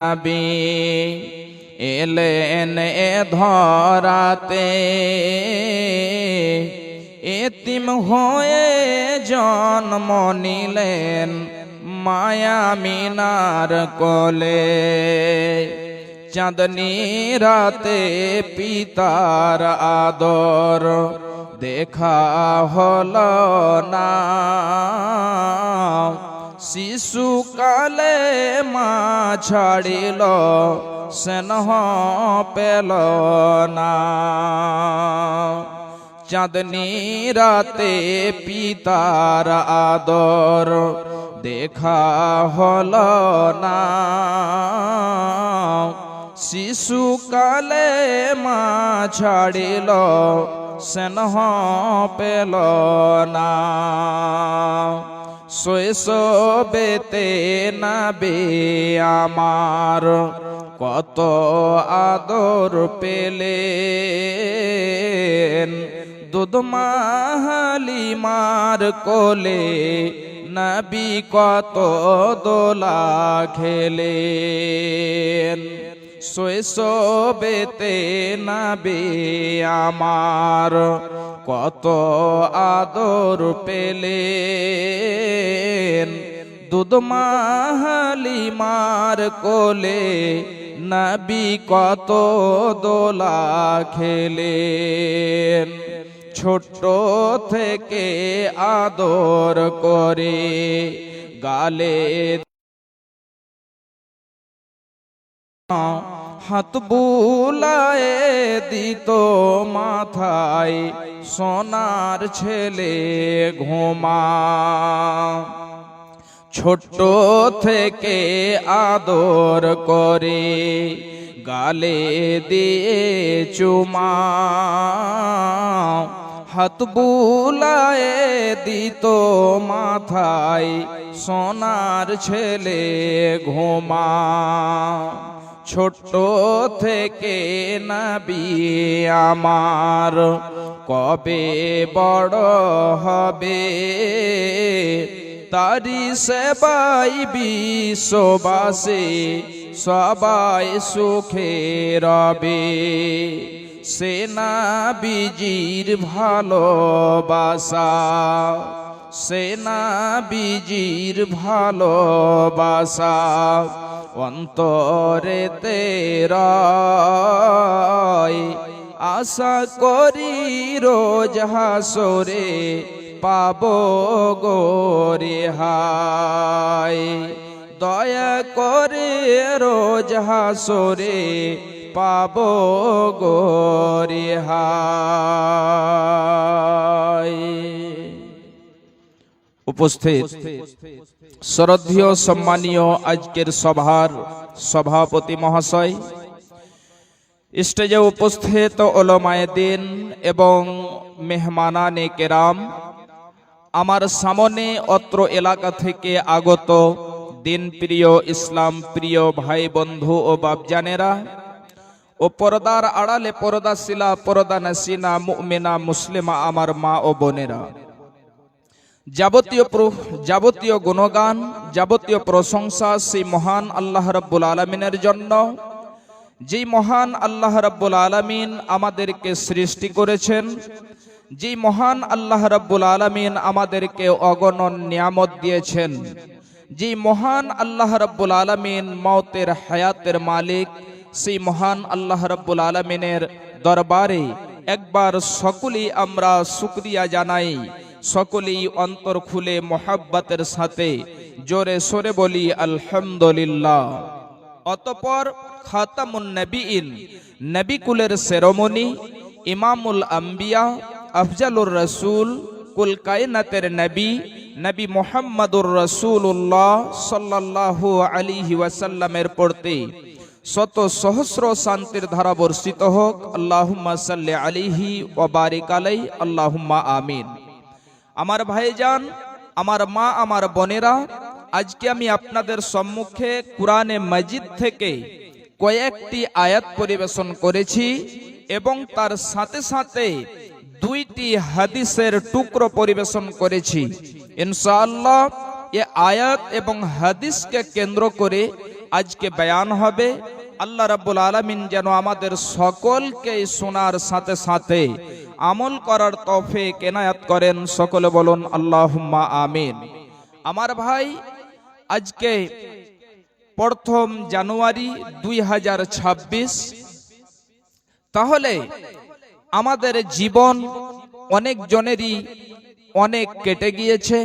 নবী এলেন এ ধরাতে, এতিম হয়ে জন্ম নিলেন মায়া মিনার কোলে। চাঁদনি রাতে পিতার আদর দেখা হলো না, শিশুকালে মা ছাড়িল স্নেহ পেল না। চাঁদনি রাতে পিতার আদর দেখা হলো না, শিশুকালে মা ছাড়িল স্নেহ পেল না। শৈশবেতে নবী আমার কত আদর পেলেন, দুধ মা হালিমার কোলে নবী কত দোলা খেলেন। শৈশবেতে নবী আমার কত আদর পেলেন, দুধ মা হালিমার কোলে নবী কত দোলা খেলেন। ছোট থেকে আদর করে গালে হাত বুলায়ে দিত মাথায়, সোনার ছেলে ঘুমা। ছোট থেকে আদর করে গালে দিয়ে চুমা, হাত বুলায়ে দিত মাথায়, সোনার ছেলে ঘুমা। ছোট থেকে নবী আমার কবে বড় হবে, তারি সেবাই বিশ্ববাসী সবাই সুখে রবে। সে নবীজির ভালোবাসা, সে নবীজির ভালোবাসা অন্তরেতে রয়। আশা করি রোজ হাসরে পাবো গো রেহাই, দয়া করে রোজ হাসরে পাবো গো রেহাই। উপস্থিত শ্রদ্ধেয় সম্মানীয় আজকের সভার সভাপতি মহাশয়, স্টেজে উপস্থিত উলামায়ে দ্বীন এবং মেহমানানে কেরাম, আমার সামনে অত্র এলাকা থেকে আগত দিন প্রিয় ইসলাম প্রিয় ভাই বন্ধু ও বাপজানেরা ও পর্দার আড়ালে পর্দাশীলা পর্দানাসিনা মুমিনা মুসলিমা আমার মা ও বোনেরা, যাবতীয় গুণগান যাবতীয় প্রশংসা সেই মহান আল্লাহ রাব্বুল আলামিনের জন্য, যেই মহান আল্লাহ রাব্বুল আলামিন আমাদেরকে সৃষ্টি করেছেন, যেই মহান আল্লাহ রাব্বুল আলামিন আমাদেরকে অগণন নিয়ামত দিয়েছেন, যেই মহান আল্লাহ রাব্বুল আলামিন মওতের হায়াতের মালিক, সেই মহান আল্লাহ রাব্বুল আলামিনের দরবারে একবার সকলেই আমরা শুকরিয়া জানাই, সকলেই অন্তর খুলে মোহাব্বতের সাথে জোরে সোরে বলি আলহামদুলিল্লাহ। অতঃপর খাতামুন নবীন, নবী কুলের শিরোমণি, ইমামুল আম্বিয়া, আফজালুর রাসূল, কুল কায়নাতের নবী, নবী মুহাম্মদুর রাসূলুল্লাহ সাল্লাল্লাহু আলাইহি ওয়াসাল্লামের পড়তে শত সহস্র শান্তির ধারা বর্ষিত হোক। আল্লাহুম্মা সাল্লি আলাইহি ওয়া বারিক আলাইহি, আল্লাহুম্মা আমিন। আমার ভাইজান, আমার মা, আমার বোনেরা, আজকে আমি আপনাদের সম্মুখে কুরআনে মাজিদ থেকে কয়েকটি আয়াত পরিবেশন করেছি এবং তার সাথে সাথে দুইটি হাদিসের টুকরো পরিবেশন করেছি। ইনশাআল্লাহ এ আয়াত এবং হাদিসকে কেন্দ্র করে আজকে বয়ান হবে। আল্লাহ রাব্বুল আলামিন যেন আমাদের সকলকে শোনার সাথে সাথে আমল করার তৌফিক এনায়েত করেন। সকলে বলুন আল্লাহুম্মা আমিন। আমার ভাই, আজকে 1 জানুয়ারি 2026। তাহলে আমাদের জীবন অনেক জনেরই অনেক কেটে গিয়েছে,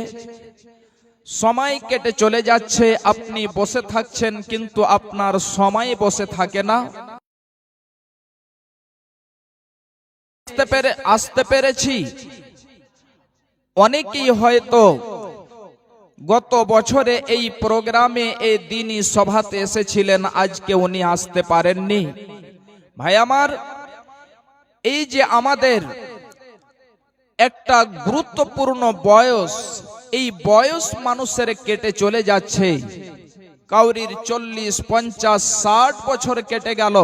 সময় কেটে চলে যাচ্ছে। আপনি বসে থাকছেন কিন্তু আপনার সময় বসে থাকে না। আসতে পেরেছি অনেকেই হয়তো গত বছরে এই প্রোগ্রামে এই দিনই সভাতে এসেছিলেন, আজকে উনি আসতে পারেননি। ভাই আমার, এই যে আমাদের একটা গুরুত্বপূর্ণ বয়স, এই বয়স মানুষের কেটে চলে যাচ্ছে। কাউরির 40, 50, 60 বছর কেটে গেল।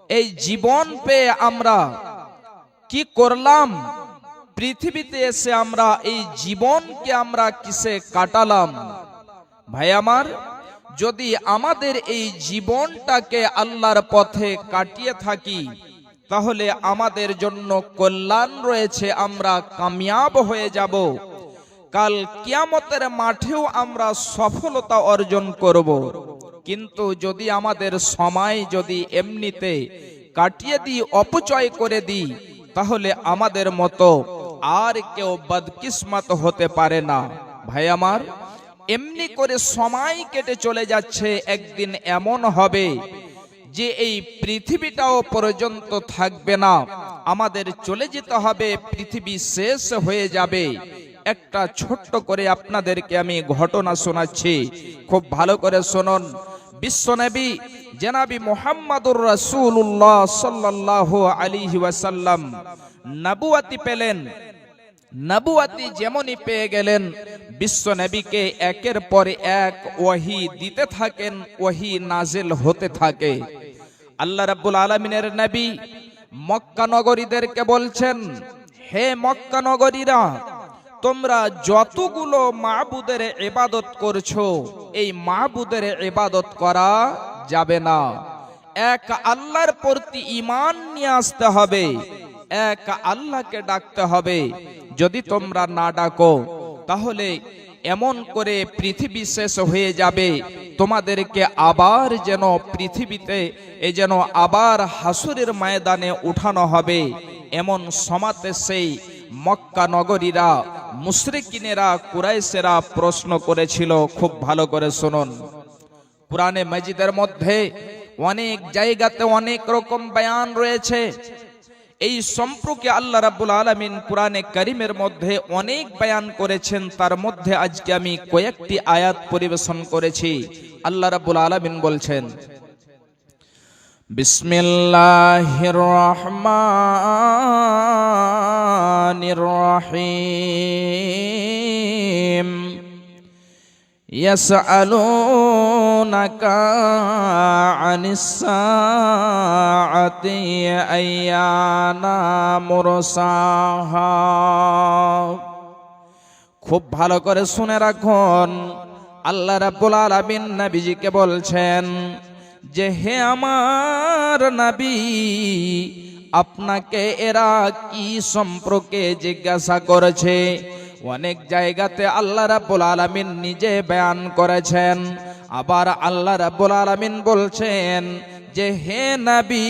এই জীবন পেয়ে আমরা কি করলাম? পৃথিবীতে এসে আমরা এই জীবনকে আমরা কিসে কাটালাম? ভাই আমার, যদি আমাদের এই জীবনটাকে আল্লাহর পথে কাটিয়ে থাকি তাহলে আমাদের জন্য কল্যাণ রয়েছে, আমরা কামিয়াব হয়ে যাব। কাল কিয়ামতের মাঠেও আমরা সফলতা অর্জন করব। কিন্তু যদি আমাদের সময় যদি এমনিতে কাটিয়ে দিই, অপচয় করে দিই, তাহলে আমাদের মতো আর কেউ বদকিসমত হতে পারে না। ভাই আমার, এমনি করে সময় কেটে চলে যাচ্ছে। একদিন এমন হবে যে এই পৃথিবীটাও পর্যন্ত থাকবে না, আমাদের চলে যেতে হবে, পৃথিবী শেষ হয়ে যাবে। একটা ছোট্ট করে আপনাদেরকে আমি ঘটনা শোনাচ্ছি, খুব ভালো করে শুনুন। বিশ্বনবী জনাবি মুহাম্মদুর রাসূলুল্লাহ সাল্লাল্লাহু আলাইহি ওয়াসাল্লাম নবুয়তি পেলেন। নবুয়তি যেমনই পেয়ে গেলেন, বিশ্বনবীকে একের পর এক ওহী দিতে থাকেন, ওহী নাজিল হতে থাকে। আল্লাহ রাব্বুল আলামিনের নবী মক্কা নগরীদেরকে বলছেন, হে মক্কা নগরীরা, তোমরা যতগুলো মাবুদের ইবাদত করছো, এই মাবুদের ইবাদত করা যাবে না। এক আল্লাহর প্রতি ঈমান নিয়ে আসতে হবে, এক আল্লাহকে ডাকতে হবে। যদি তোমরা না ডাকো তাহলে এমন করে পৃথিবী শেষ হয়ে যাবে, তোমাদেরকে আবার যেন পৃথিবীতে যেন আবার হাসুরের ময়দানে উঠানো হবে। এমন সমাতে সেই মক্কা নগরীরা, মুশরিকিনেরা, কুরাইশেরা প্রশ্ন করেছিল। খুব ভালো করে শুনুন। কুরআনে মাজিদের মধ্যে অনেক জায়গাতে অনেক রকম বয়ান রয়েছে। এই সম্পর্কে আল্লাহ রাব্বুল আলামিন কুরআনে কারীমের মধ্যে অনেক বয়ান করেছেন। তার মধ্যে আজকে আমি কয়েকটি আয়াত পরিবেশন করেছি। আল্লাহ রাব্বুল আলামিন বলছেন, বিসমিল্লাহির রহমানির রহিম। ইয়াসআলুনাকা আনিস সাআতি আইয়ানা মুরসাহা। খুব ভালো করে শুনে রাখুন। আল্লাহ রাব্বুল আলামিন নবীজিকে বলছেন যে, হে আমার নবী, আপনাকে এরা কি সম্পর্কে জিজ্ঞাসা করেছে? অনেক জায়গাতে আল্লাহ রাব্বুল আলামিন নিজে বয়ান করেছেন। আবার আল্লাহ রাব্বুল আলামিন বলছেন যে, হে নবী,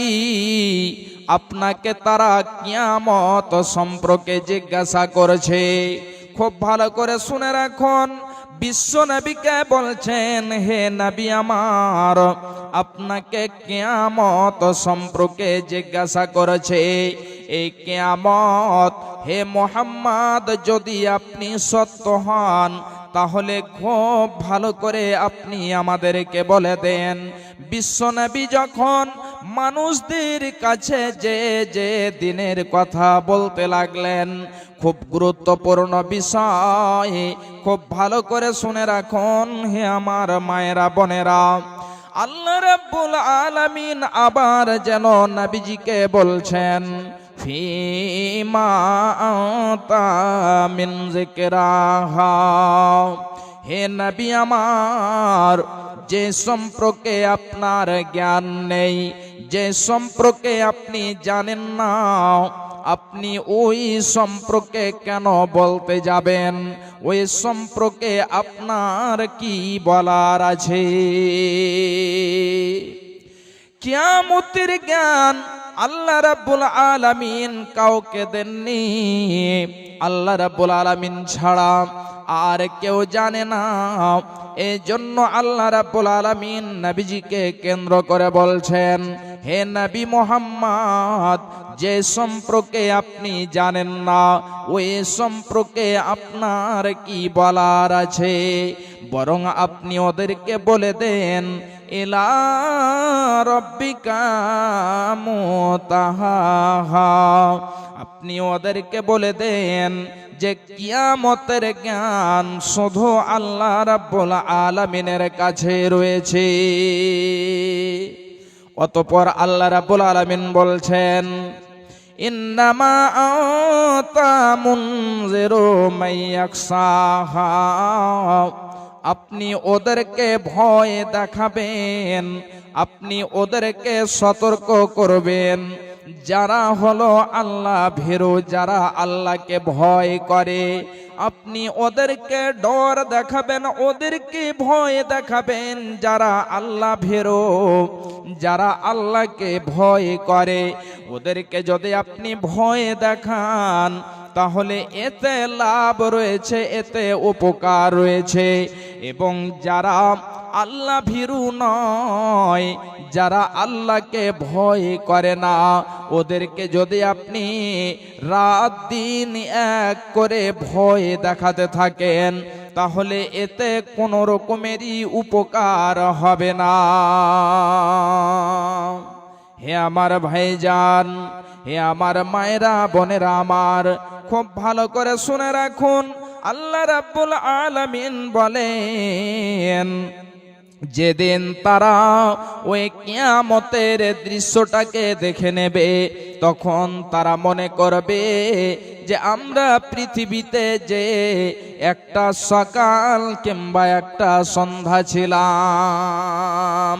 আপনাকে তারা কিয়ামত সম্পর্কে জিজ্ঞাসা করেছে। খুব ভালো করে শুনে রাখুন। বিশ্ব নবীকে বলছেন, হে নবী আমার, আপনাকে কিয়ামত সম্পর্কে জিজ্ঞাসা করেছে। এই কিয়ামত, হে মুহাম্মদ, যদি আপনি সত্য হন তাহলে খুব ভালো করে আপনি আমাদেরকে বলে দেন। বিশ্বনবী যখন মানুষদের কাছে যে যে দিনের কথা বলতে লাগলেন, খুব গুরুত্বপূর্ণ বিষয়, খুব ভালো করে শুনে রাখুন হে আমার মায়েরা বোনেরা। আল্লাহ রাব্বুল আলামিন আবার যেন নবীজিকে বলছেন, ফিমা আনতা মিন যিকরাহা। হে নবী আমার, যে সম্পর্কে আপনার জ্ঞান নেই, যে সম্পর্কে আপনি জানেন না, আপনি ওই সম্পর্কে কেন বলতে যাবেন? ওই সম্পর্কে আপনার কি বলার আছে? কিয়ামতের জ্ঞান আল্লাহ রাব্বুল আলামিন কাউকে দেননি। আল্লাহ রাব্বুল আলামিন ছাড়া আর কেউ জানে না। এই জন্য আল্লাহ রাব্বুল আলামিন নবীজিকে কেন্দ্র করে বলছেন, হে নবী মুহাম্মদ, যে সম্পর্কে আপনি জানেন না, ওই সম্পর্কে আপনার কি বলার আছে? বরং আপনি ওদেরকে বলে দেন, ইলা রাব্বিকা মুতাহা। আপনি ওদেরকে বলে দেন যে কিয়ামতের জ্ঞান শুধু আল্লাহ রাব্বুল আলামিনের কাছে রয়েছে। অতঃপর আল্লাহ রাব্বুল আলামিন বলছেন, ইন্নামা আনতা মুনজিরু মাইয়াকসাহা। আপনি ওদেরকে ভয় দেখাবেন, আপনি ওদেরকে সতর্ক করবেন, যারা হলো আল্লাহ ভীরু, যারা আল্লাহকে ভয় করে। আপনি ওদেরকে ডর দেখাবেন, ওদেরকে ভয় দেখাবেন, যারা আল্লাহ ভীরু, যারা আল্লাহকে ভয় করে। ওদেরকে যদি আপনি ভয় দেখান, তাহলে এতে লাভ রয়েছে, এতে উপকার রয়েছে। এবং যারা আল্লাহ ভীরু নয়, যারা আল্লাহকে ভয় করে না, ওদেরকে যদি আপনি রাত দিন এক করে ভয় দেখাতে থাকেন, তাহলে এতে কোনো রকমেরই উপকার হবে না। হে আমার ভাইজান, হে আমার মায়েরা, বোনেরা আমার, খুব ভালো করে শুনে রাখুন। আল্লাহ রাব্বুল আলামিন বলেন, যেদিন তারা ওই কিয়ামতের দৃশ্যটাকে দেখে নেবে, তখন তারা মনে করবে যে আমরা পৃথিবীতে যে একটা সকাল কিংবা একটা সন্ধ্যা ছিলাম।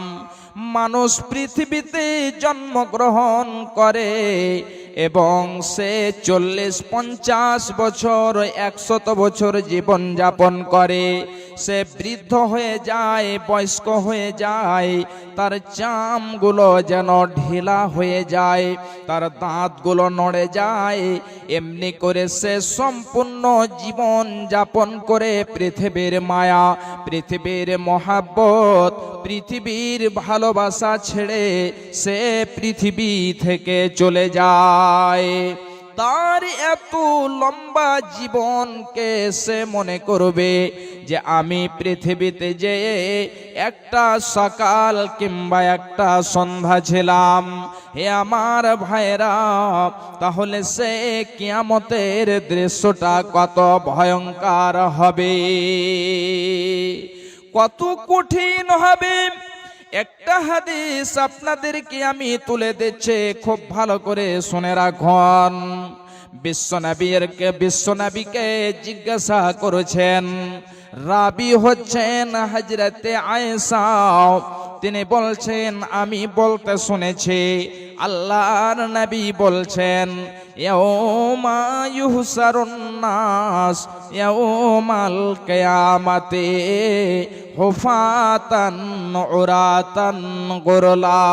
মানুষ পৃথিবীতে জন্মগ্রহণ করে এবং সে 40-50 বছর 100 বছর জীবন যাপন করে। সে বৃদ্ধ হয়ে যায়, বয়স্ক হয়ে যায়, তার চামগুলো যেন ঢিলা হয়ে যায়, তার দাঁতগুলো নড়ে যায়। এমনি করে সে সম্পূর্ণ জীবন যাপন করে পৃথিবীর মায়া, পৃথিবীর মহাব্বত, পৃথিবীর ভালোবাসা ছেড়ে সে পৃথিবী থেকে চলে যায়। তার এত লম্বা জীবনকে সে মনে করবে যে আমি পৃথিবীতে যে একটা সকাল কিংবা একটা সন্ধ্যা ছিলাম। হে আমার ভাইরা, তাহলে সে কিয়ামতের দৃশ্যটা কত ভয়ঙ্কর হবে, কত কঠিন হবে। একটা হাদিস আপনাদেরকে আমি তুলে দিচ্ছি, খুব ভালো করে শুনে রাখুন। বিশ্বনবীকে জিজ্ঞাসা করেছেন, রাবি হচ্ছেন হযরতে আয়েশা। তিনি বলছেন, আমি বলতে শুনেছি আল্লাহর নবী বলছেন, ইয়াউমা ইউহসারুন নাস ইয়াউমাল কিয়ামাতি হুফাতান উরাতান গুরলা।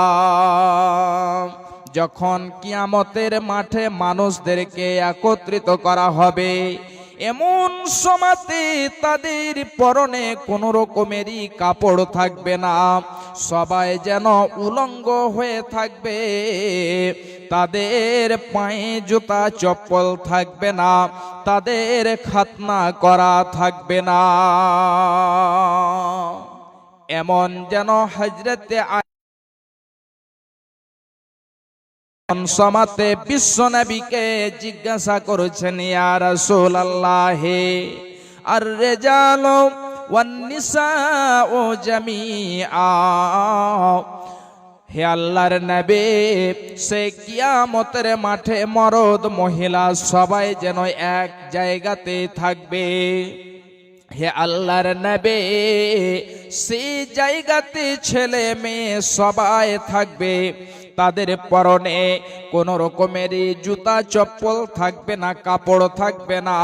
যখন কিয়ামতের মাঠে মানুষদেরকে একত্রিত করা হবে, এমন সময়তে তাদের পরনে কোনো রকমেরই কাপড় থাকবে না, সবাই যেন উলঙ্গ হয়ে থাকবে। তাদের পায়ে জুতা চপ্পল থাকবে না, তাদের খাতনা করা থাকবে না। এমন যেন হযরতে সমাতে বিশ্বনবীকে জিজ্ঞাসা করেছেন, ইয়া রাসূলুল্লাহ, আর রিজালু ওয়ান নিসাউ জামিআ। হে আল্লাহর নবী, সে কিয়ামতের মাঠে মরদ মহিলা সবাই যেন এক জায়গাতে থাকবে। হে আল্লাহর নবী, সেই জায়গাতে ছেলে মেয়ে সবাই থাকবে, তাদের পরনে কোন রকমের জুতা চপ্পল থাকবে না, কাপড় থাকবে না,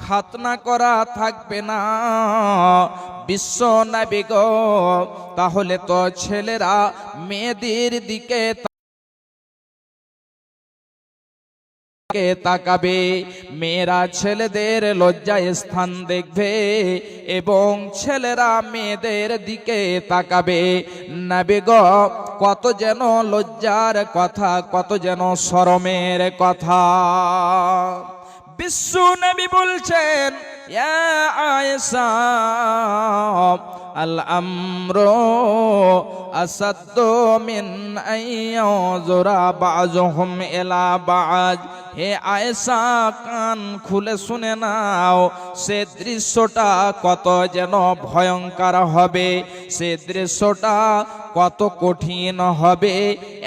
খাতনা করা থাকবে না। বিশ্ব নবী গো, তাহলে তো ছেলেরা মেয়েদের দিকে তাকাবে, মেয়েরা ছেলেদের লজ্জায় স্থান দেখবে এবং ছেলেরা মেয়েদের দিকে তাকাবে। নবী গো, কত যেন লজ্জার কথা, কত যেন শরমের কথা। বিশ্ব নবী বলছেন, ইয়া আয়েশা, আল আমরু আসাদ্দু মিন আইয়াযুরা বাযুহুম ইলা বায। হে আয়েশা, কান খুলে শুনে নাও, সে দৃশ্যটা কত যেন ভয়ঙ্কর হবে, সে দৃশ্যটা কত কঠিন হবে।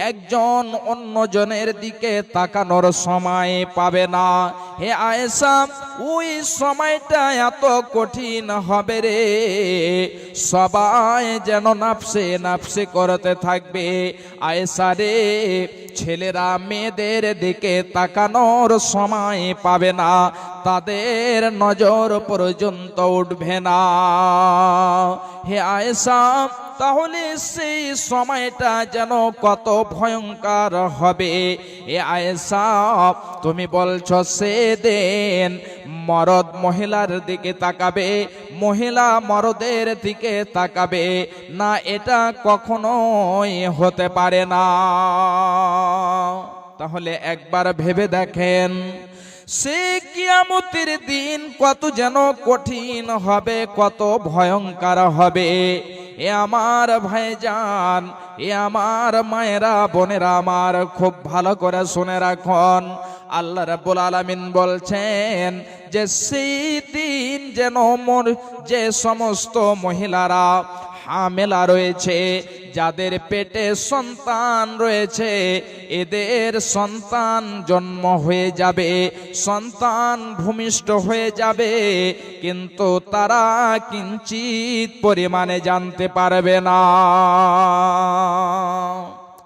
একজন অন্যজনের দিকে তাকানোর সময় পাবে না। হে আয়েশা, ওই সময়টা এত কঠিন হবে রে, সবাই যেন নাফসে নাফসে করতে থাকবে। আয়েশা রে, ছেলেরা মেয়েদের দিকে তাকানোর সময় পাবে না, তাদের নজর পর্যন্ত উঠবে না। হে আয়েশা, তাহলে সেই সময়টা যেন কত ভয়ঙ্কর হবে। এ আয়েশা, তুমি বলছো সেদিন মরদ মহিলার দিকে তাকাবে, মহিলা মরদের দিকে তাকাবে না, এটা কখনোই হতে পারে না। তাহলে একবার ভেবে দেখেন, সে কিয়ামতের দিন কত যেন কঠিন হবে, কত ভয়ঙ্কর হবে। এ আমার ভাইজান, এ আমার মায়েরা বোনেরা আমার, খুব ভালো করে শুনে রাখুন। আল্লাহ রাব্বুল আলামিন বলছেন যে সেই দিন যেন যে সমস্ত মহিলারা হামেলা রয়েছে, যাদের পেটে সন্তান রয়েছে, এদের সন্তান জন্ম হয়ে যাবে, সন্তান ভূমিষ্ঠ হয়ে যাবে, কিন্তু তারা কিঞ্চিত পরিমাণে জানতে পারবে না।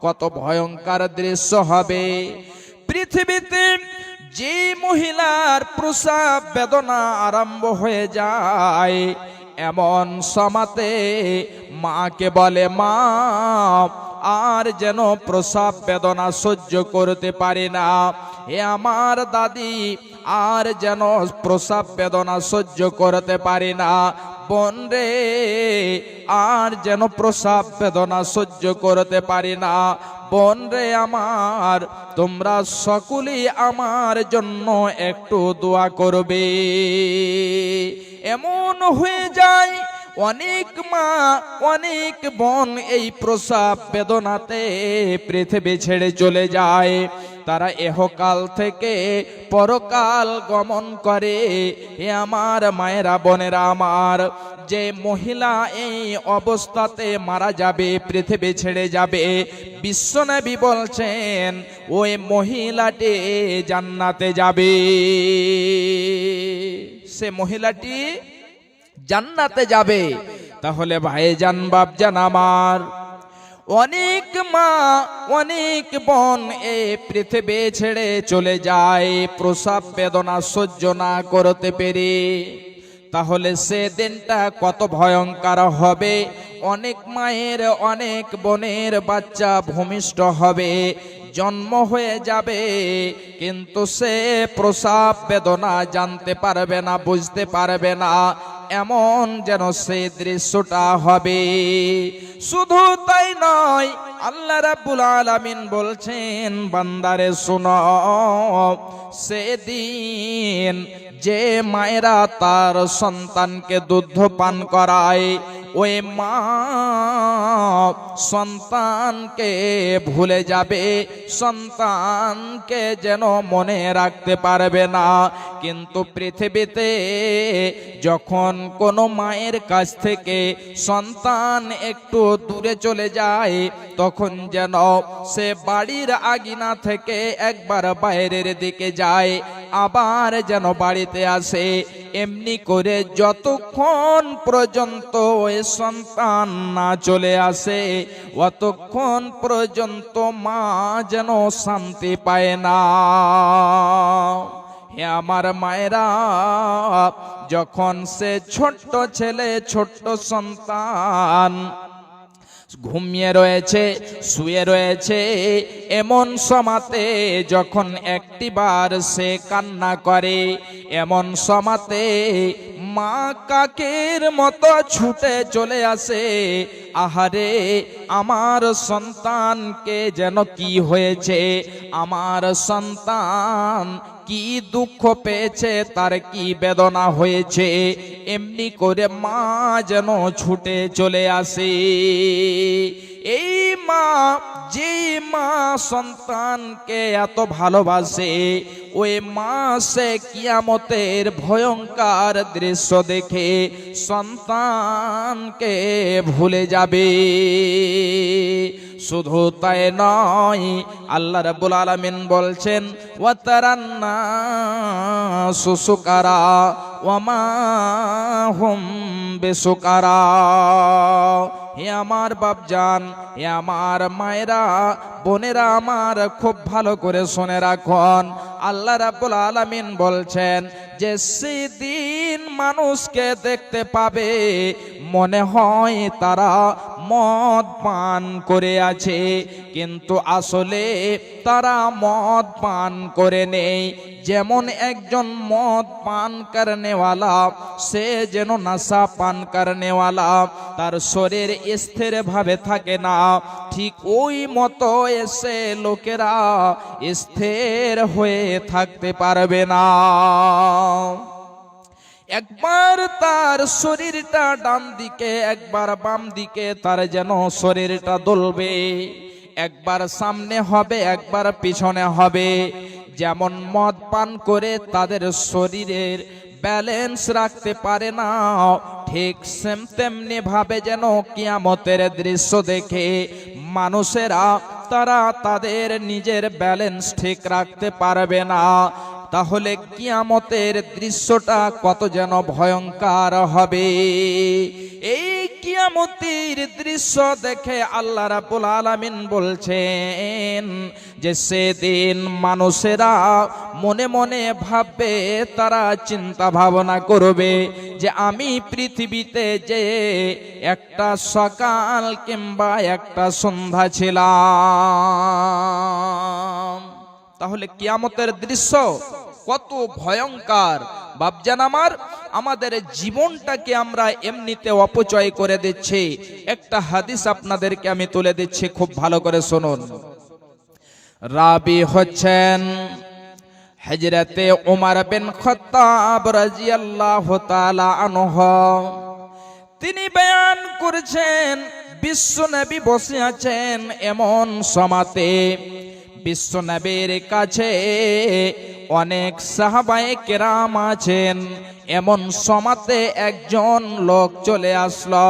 কত ভয়ঙ্কর দৃশ্য হবে। পৃথিবীতে যে মহিলার প্রসব বেদনা আরম্ভ হয়ে যায়, এমন সমাতে মাকে বলে, মা আর যেন প্রসব বেদনা সহ্য করতে পারি না। হে আমার দাদি, আর যেন প্রসব বেদনা সহ্য করতে পারি না। বোন রে, আর যেন প্রসব বেদনা সহ্য করতে পারি না। বোন রে আমার, তোমরা সকলেই আমার জন্য একটু দোয়া করবে। এমন হয়ে যায় অনেক মা, অনেক বোন এই প্রসব বেদনাতে পৃথিবী ছেড়ে চলে যায়। তারা এহকাল থেকে পরকাল গমন করে। এ আমার মায়েরা বোনেরা আমার, যে মহিলা এই অবস্থাতে মারা যাবে, পৃথিবী ছেড়ে যাবে, বিশ্বনবী বলছেন ওই মহিলাটি জান্নাতে যাবে। সে মহিলাটি জান্নাতে যাবে। তাহলে ভাইজান বাপজান আমার, অনেক মা অনেক বোন এই পৃথিবী ছেড়ে চলে যায় প্রসব বেদনা সহ্য না করতে পেরে। তাহলে সে দিনটা কত ভয়ঙ্কর হবে। অনেক মায়ের অনেক বোনের বাচ্চা ভূমিষ্ঠ হবে, জন্ম হয়ে যাবে, কিন্তু সে প্রসব বেদনা জানতে পারবে না, বুঝতে পারবে না। এমন যেন সেই দৃশ্যটা হবে। শুধু তাই নয়, আল্লাহ রাব্বুল আলামিন বলছেন, বান্দারে শোনো, সেদিন যে মায়েরা তার সন্তানকে দুধ পান করায়, ওই মা সন্তানকে ভুলে যাবে, সন্তানকে যেন মনে রাখতে পারবে না। কিন্তু পৃথিবীতে যখন কোনো মায়ের কাছ থেকে সন্তান একটু দূরে চলে যায়, তখন যেন সে বাড়ির আঙিনা থেকে একবার বাইরের দিকে যায়, আবার যেন বাড়িতে আসে। এমনি করে যতক্ষণ পর্যন্ত ওই সন্তান না চলে আসে ততক্ষণ পর্যন্ত মা যেন শান্তি পায় না। হে আমার মায়েরা, যখন সে ছোট্ট ছেলে ছোট্ট সন্তান ঘুমিয়ে রয়েছে, শুয়ে রয়েছে, এমন সময়তে যখন একটিবার সে কান্না করে, এমন সময়তে মা কাকের মতো ছুটে চলে আসে। আহারে, আমার সন্তানকে যেন কি হয়েছে, আমার সন্তান কি দুঃখ পেয়েছে, তার কি বেদনা হয়েছে, এমনি করে মা যেন ছুটে চলে আসে। এই মা, যে মা সন্তানকে এত ভালোবাসে, ওই মা সে কিয়ামতের ভয়ঙ্কর দৃশ্য দেখে সন্তানকে ভুলে যাবে। শুধু তাই নয়, আল্লাহ রাব্বুল আলামিন বলছেন ওয়াতারান্নাসু সুকারা ওয়া মা হুম বিসুকারা। হে আমার বাপজান, হে আমার মায়েরা, বোনেরা আমার, খুব ভালো করে শুনে রাখুন। আল্লাহ রাব্বুল আলামিন বলছেন যে সেদিন মানুষকে দেখতে পাবে মনে হয় তারা মদ পান করে আছে, কিন্তু আসলে তারা মদ পান করে নেই। যেমন একজন মদ পান করনেওয়ালা, সে যেন নশা পান করনেওয়ালা, তার শরীর স্থির ভাবে থাকে না, ঠিক ওই মতো এসে লোকেরা স্থির হয়ে থাকতে পারবে না। একবার তার শরীরটা ডান দিকে, একবার বাম দিকে, তার যেন শরীরটা দুলবে, একবার সামনে হবে, একবার পিছনে হবে। যেমন মদ পান করে তাদের শরীরের ব্যালেন্স রাখতে পারে না, ঠিক তেমনি ভাবে যেন কিয়ামতের দৃশ্য দেখে মানুষেরা তারা তাদের নিজের ব্যালেন্স ঠিক রাখতে পারবে না। তাহলে কিয়ামতের দৃশ্যটা কত যেন ভয়ঙ্কর হবে। এই কিয়ামতের দৃশ্য দেখে আল্লাহ রাব্বুল আলামিন বলছেন যে সেদিন মানুষেরা মনে মনে ভাববে, তারা চিন্তা ভাবনা করবে যে আমি পৃথিবীতে যে একটা সকাল কিংবা একটা সন্ধ্যা ছিলাম। তাহলে কিয়ামতের দৃশ্য কত ভয়ঙ্কর। বাপজান আমার, আমাদের জীবনটাকে আমরা এমনিতে অপচয় করে দিচ্ছি। একটা হাদিস আপনাদেরকে আমি তুলে দিচ্ছি, খুব ভালো করে শুনুন। রাবি হচ্ছেন হযরতে উমর বিন খাত্তাব রাদিয়াল্লাহু তাআলা আনহু। তিনি বয়ান করেছেন, বিশ্ব নবী বসে আছেন এমন সময়তে বিশ্ব নবীর কাছে অনেক সাহাবায়ে কেরাম আছেন। এমন সময়তে একজন লোক চলে আসলো,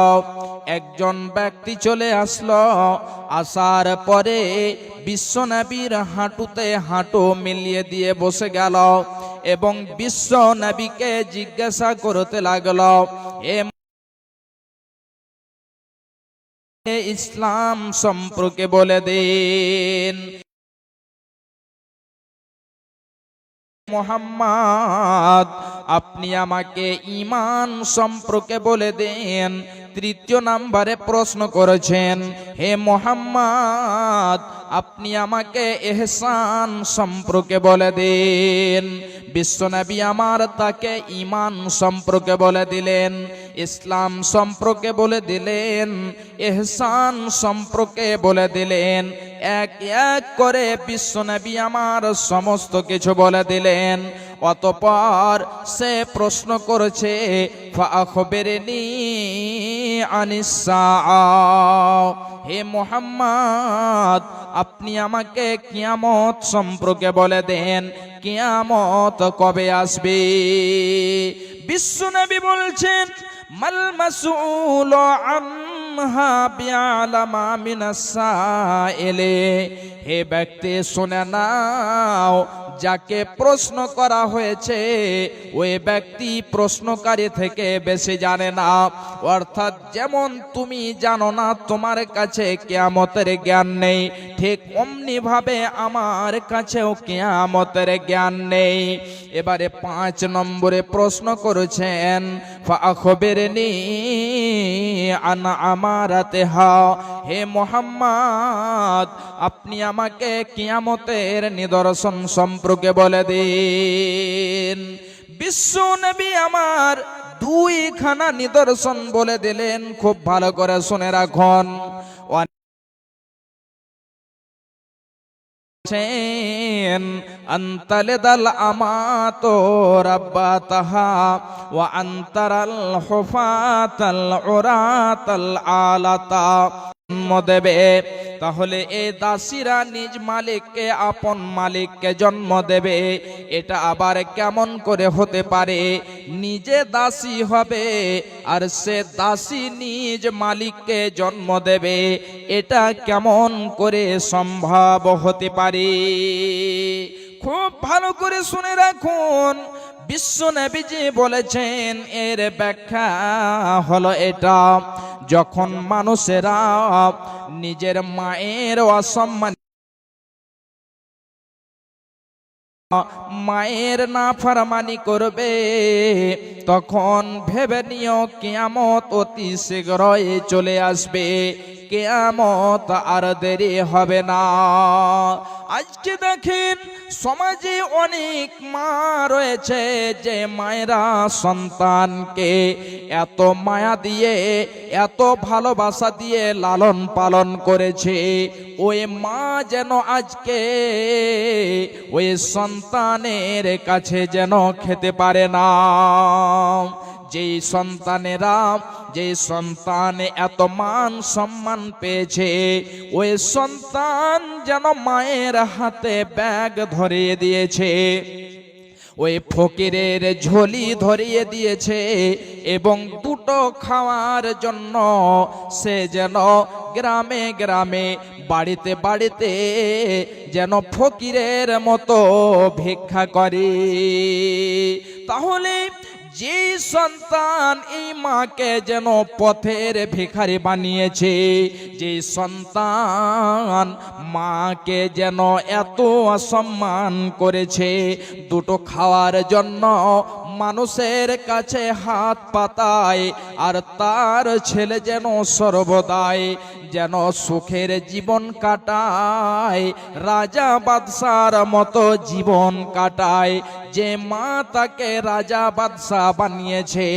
একজন ব্যক্তি চলে আসলো। আসার পরে বিশ্ব নবীর হাঁটুতে হাঁটু মিলিয়ে দিয়ে বসে গেল এবং বিশ্ব নবীকে জিজ্ঞাসা করতে লাগলো, ইসলাম সম্পর্কে বলে দিন। মুহাম্মদ, আপনি আমাকে ঈমান সম্পর্কে বলে দেন। তৃতীয় নম্বরে প্রশ্ন করেছেন, হে মুহাম্মদ, আপনি আমাকে ইহসান সম্পর্কে বলে দিন। বিশ্বনবী আমার তাকে ঈমান সম্পর্কে বলে দিলেন, ইসলাম সম্পর্কে বলে দিলেন, ইহসান সম্পর্কে বলে দিলেন। এক এক করে বিশ্বনবী আমার সমস্ত কিছু বলে দিলেন। অতঃপর সে প্রশ্ন করেছে, ফাআখবিরনি আনিস সাআ, হে মুহাম্মদ, আপনি আমাকে কিয়ামত সম্পর্কে বলে দেন, কিয়ামত কবে আসবে? বিশ্বনবী বলছেন, মাল মাসউলু আনহা বিআলামা মিনাস সাইলি। হে ব্যক্তি শুনে নাও, যাকে প্রশ্ন করা হয়েছে ওই ব্যক্তি প্রশ্নকারী থেকে বেশি জানে না। অর্থাৎ যেমন তুমি জানো না তোমার কাছে কিয়ামতের জ্ঞান নেই, ঠিক অমনি ভাবে আমার কাছেও কিয়ামতের জ্ঞান নেই। এবারে 5 নম্বরে প্রশ্ন করেছেন, ফাআখবিরনি আন আমারাতিহা। হে মুহাম্মদ, আপনি আমাকে কিয়ামতের নিদর্শন সম্পর্কে বলে দিন। বিশ্ব নবী আমার 2খানা নিদর্শন বলে দিলেন, খুব ভালো করে শুনে রাখুন। আনতালিদাল আমাতু রাব্বাতাহা ওয়া আনতারাল হুফাতাল উরাতাল আলাতা। দেবে তাহলে এই দাসীরা নিজ মালিককে, আপন মালিককে জন্ম দেবে। এটা আবার কেমন করে হতে পারে? নিজে দাসী হবে আর সে দাসী নিজ মালিককে জন্ম দেবে, এটা কেমন করে সম্ভব হতে পারে? খুব ভালো করে শুনে রাখুন। বিশ্ব নবীজি বলেছেন, এর ব্যাখ্যা হলো এটা, যখন মানুষেরা নিজের মায়ের অসম্মান, মায়ের নাফরমানি করবে, তখন ভেবে নিও কিয়ামত অতি শীঘ্রই চলে আসবে। কিয়ামত আর দেরি হবে না। আজকে দেখেন সমাজে অনেক মা রয়েছে যে মায়েরা সন্তানকে এত মায়া দিয়ে, এত ভালোবাসা দিয়ে লালন পালন করেছে, ওই মা যেন আজকে ওই সন্তানের কাছে যেন খেতে পারে না। যেই সন্তানেরা, যে সন্তান এত মান সম্মান পেয়েছে, ওই সন্তান যেন মায়ের হাতে ব্যাগ ধরিয়ে দিয়েছে, ওই ফকিরের ঝোলি ধরিয়ে দিয়েছে, এবং দুটো খাওয়ার জন্য সে যেন গ্রামে গ্রামে, বাড়িতে বাড়িতে যেন ফকিরের মতো ভিক্ষা করে। তাহলে যে সন্তান এই মাকে যেন পথের ভিখারি বানিয়েছে, যে সন্তান মাকে যেন এত অসম্মান করেছে, দুটো খাওয়ার জন্য মানুষের কাছে হাত পাতায়, আর তার ছেলে যেন সর্বদাই যেন সুখের জীবন কাটায়, রাজা বাদশার মতো জীবন কাটায়। যে মা তাকে রাজা বাদশা বানিয়েছে,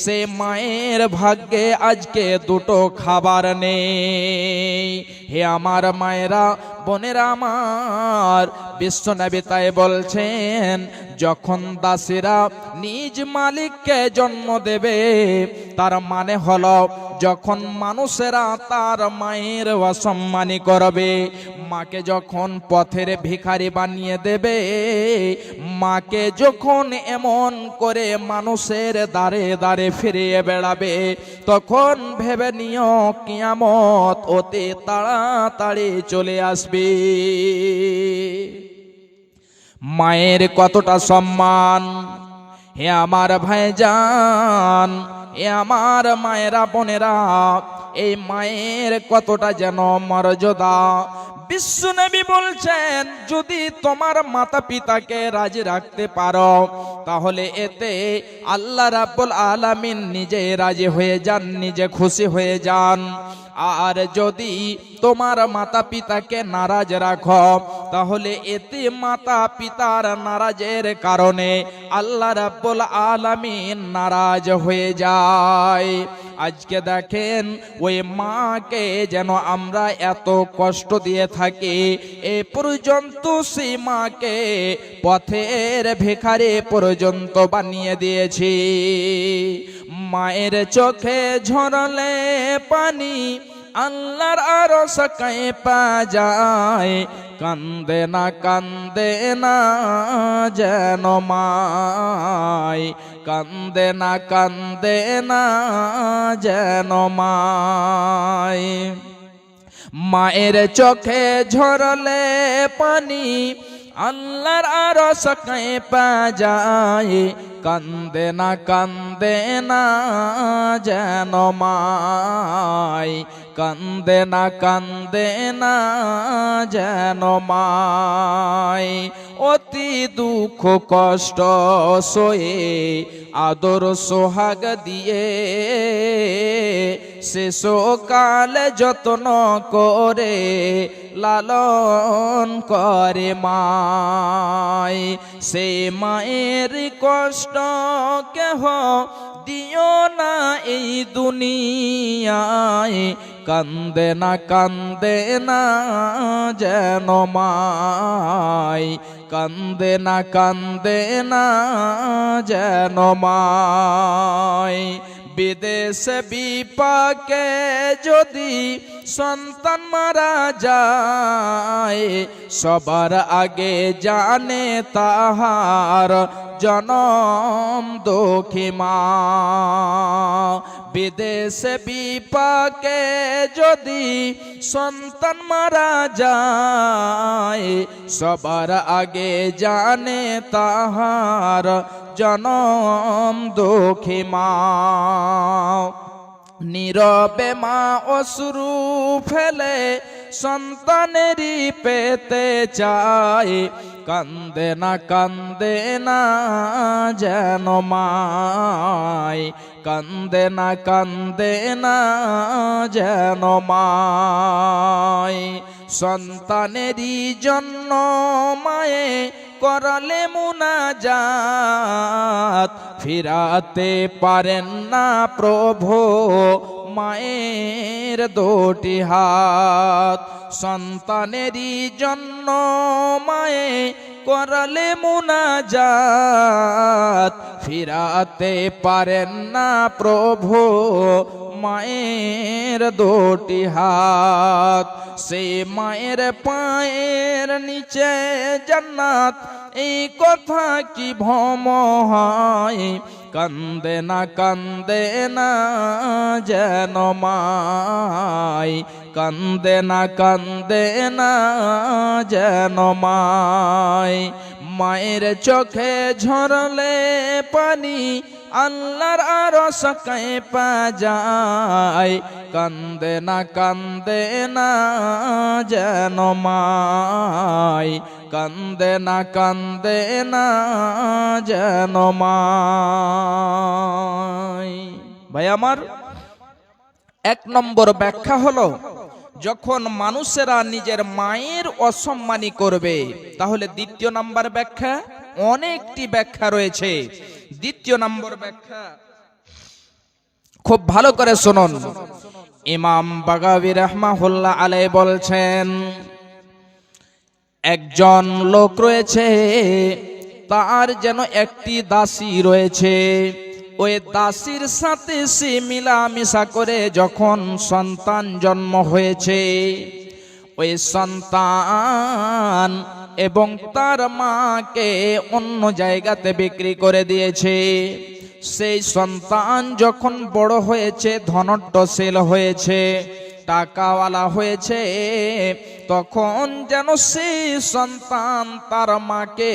সে মায়ের ভাগ্যে আজকে দুটো খাবার নেই। হে আমার মায়েরা, বোনেরা আমার, বিশ্বনবী তাই বলছেন, যখন দাসীরা নিজ মালিককে জন্ম দেবে, তার মানে হলো যখন মানুষেরা তার মায়ের অসম্মানী করবে, মাকে যখন পথের ভিখারি বানিয়ে দেবে, মাকে যখন এমন করে মানুষের দ্বারে দ্বারে ফিরিয়ে বেড়াবে, তখন ভেবে নিও কিয়ামত অতি তাড়াতাড়ি চলে আসবে। মায়ের কতটা সম্মান! হে আমার ভাইজান, এ আমার মায়েরা বোনেরা, এই মায়ের কতটা যেন মর্যাদা! বিশ্বনবী বলছেন, যদি তোমার মাতা পিতাকে রাজি রাখতে পারো, তাহলে এতে আল্লাহ রাব্বুল আলামিন নিজে রাজি হয়ে যান, নিজে খুশি হয়ে যান। আর যদি তোমার মাতা পিতাকে নারাজ রাখো, তাহলে এতে মাতা পিতার নারাজের কারণে আল্লাহ রাব্বুল আলামিন নারাজ হয়ে যায়। আজকে দেখেন, ওই মাকে যেন আমরা এত কষ্ট দিয়ে থাকি, এ পর্যন্ত সেই মাকে পথের ভিখারি পর্যন্ত বানিয়ে দিয়েছি। মায়ের চোখে ঝরলে পানি, আল্লাহর আরশ কাঁপা যায়, কান্দে না যেন মায়, কান্দে না যেন মায়। মায়ের চোখে ঝরলে পানি, আল্লাহর আরশ কাঁপা যায়, কান্দে না যেন মায়, কান্দে না যেন মায়। অতি দুঃখ কষ্ট সয়ে আদর সোহাগ দিয়ে শেষকালে যত্ন করে লালন করে মায়। সে মায়ের কষ্ট কেহ দিও না এই দুনিয়ায়, কান্দে না যেন মায়, কান্দে না যেন মায়। বিদেশে বিপাকে যদি সন্তান মারা যায়, সবার আগে জানে তাহার জনম দুঃখী মা। বিদেশে বিপাকে যদি সন্তান মারা যায়, সবার আগে জানে তাহার জনম দুঃখী মা। নীরবে মা অশ্রু ফেলে সন্তানেরই পেতে চায়, কান্দে না যেন মায়, কান্দে না যেন মায়। সন্তানেরই জন্য মায়ে করলে মুনাজাত, ফিরাতে পারেন না প্রভু মায়ের দুটি হাত। সন্তানেরই জন্য মায়ে করলে মুনাজাত, ফিরাতে পারেন না প্রভু মায়ের দুটি হাত। সেই মায়ের পায়ের নিচে জান্নাত, এই কথা কি ভ্রম হয়, কান্দে না যেন মায়, কান্দে না যেন মায়। মায়ের চোখে ঝরলে পানি, আল্লাহর আরশ কাঁপা যায়, কান্দে না যেন মায়, কান্দে না যেন মায়। ভাই আমার, এক নম্বর ব্যাখ্যা হলো, যখন মানুষেরা নিজের মায়ের অসম্মানী করবে, তাহলে দ্বিতীয় নাম্বার ব্যাখ্যা, অনেকটি ব্যাখ্যা রয়েছে। দ্বিতীয় নম্বর ব্যাখ্যা খুব ভালো করে শুনুন। ইমাম বাগাবী রাহমাহুল্লাহ আলাইহি বলছেন, একজন লোক রয়েছে, তার যেন একটি দাসী রয়েছে। ওই দাসীর সাথে সে মিলামিশা করে যখন সন্তান জন্ম হয়েছে, ওই সন্তান এবং তার মাকে অন্য জায়গাতে বিক্রি করে দিয়েছে। সেই সন্তান যখন বড় হয়েছে, ধনট্টশীল হয়েছে, টাকাওয়ালা হয়েছে, তখন যেন সেই সন্তান তার মাকে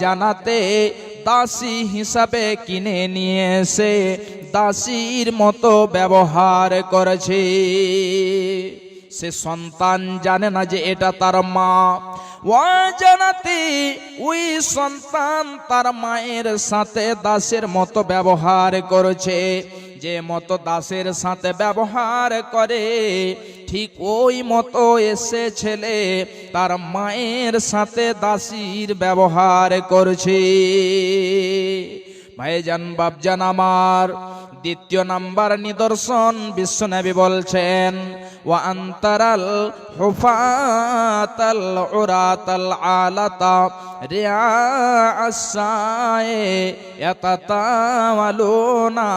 জানাতে দাসী হিসাবে কিনে নিয়ে এসে দাসীর মতো ব্যবহার করেছে। সে সন্তান জানে না যে এটা তার মা। জানাতে ওই সন্তান তার মায়ের সাথে দাসের মতো ব্যবহার করেছে। যে মতো দাসের সাথে ব্যবহার করে, ঠিক ওই মতো এসে ছেলে তার মায়ের সাথে দাসীর ব্যবহার করছে। ভাইজান বাপজান আমার, দ্বিতীয় নাম্বার নিদর্শন বিশ্বনবী বলছেন, ওয়া আনতারাল হুফাতাল উরাতাল আলাতা রিআআস-সায়ে ইয়াতাতাওয়ালুনা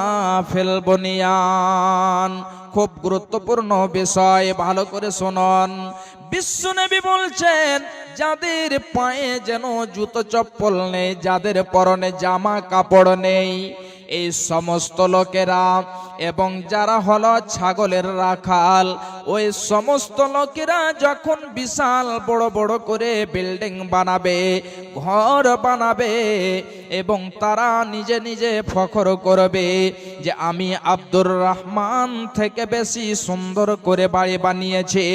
ফিল বুনিয়ান। খুব গুরুত্বপূর্ণ বিষয়, ভালো করে শুনুন। বিশ্বনবী বলছেন, যাদের পায়ে যেন জুতো চপ্পল নেই, যাদের পরনে জামা কাপড় নেই, এই সমস্ত লোকেরা এবং যারা হলো ছাগলের রাখাল, ওই সমস্ত লোকেরা যখন বিশাল বড় বড় করে বিল্ডিং বানাবে, ঘর বানাবে, এবং তারা নিজে নিজে ফখর করবে যে আমি আব্দুর রহমান থেকে বেশি সুন্দর করে বাড়ি বানিয়েছি,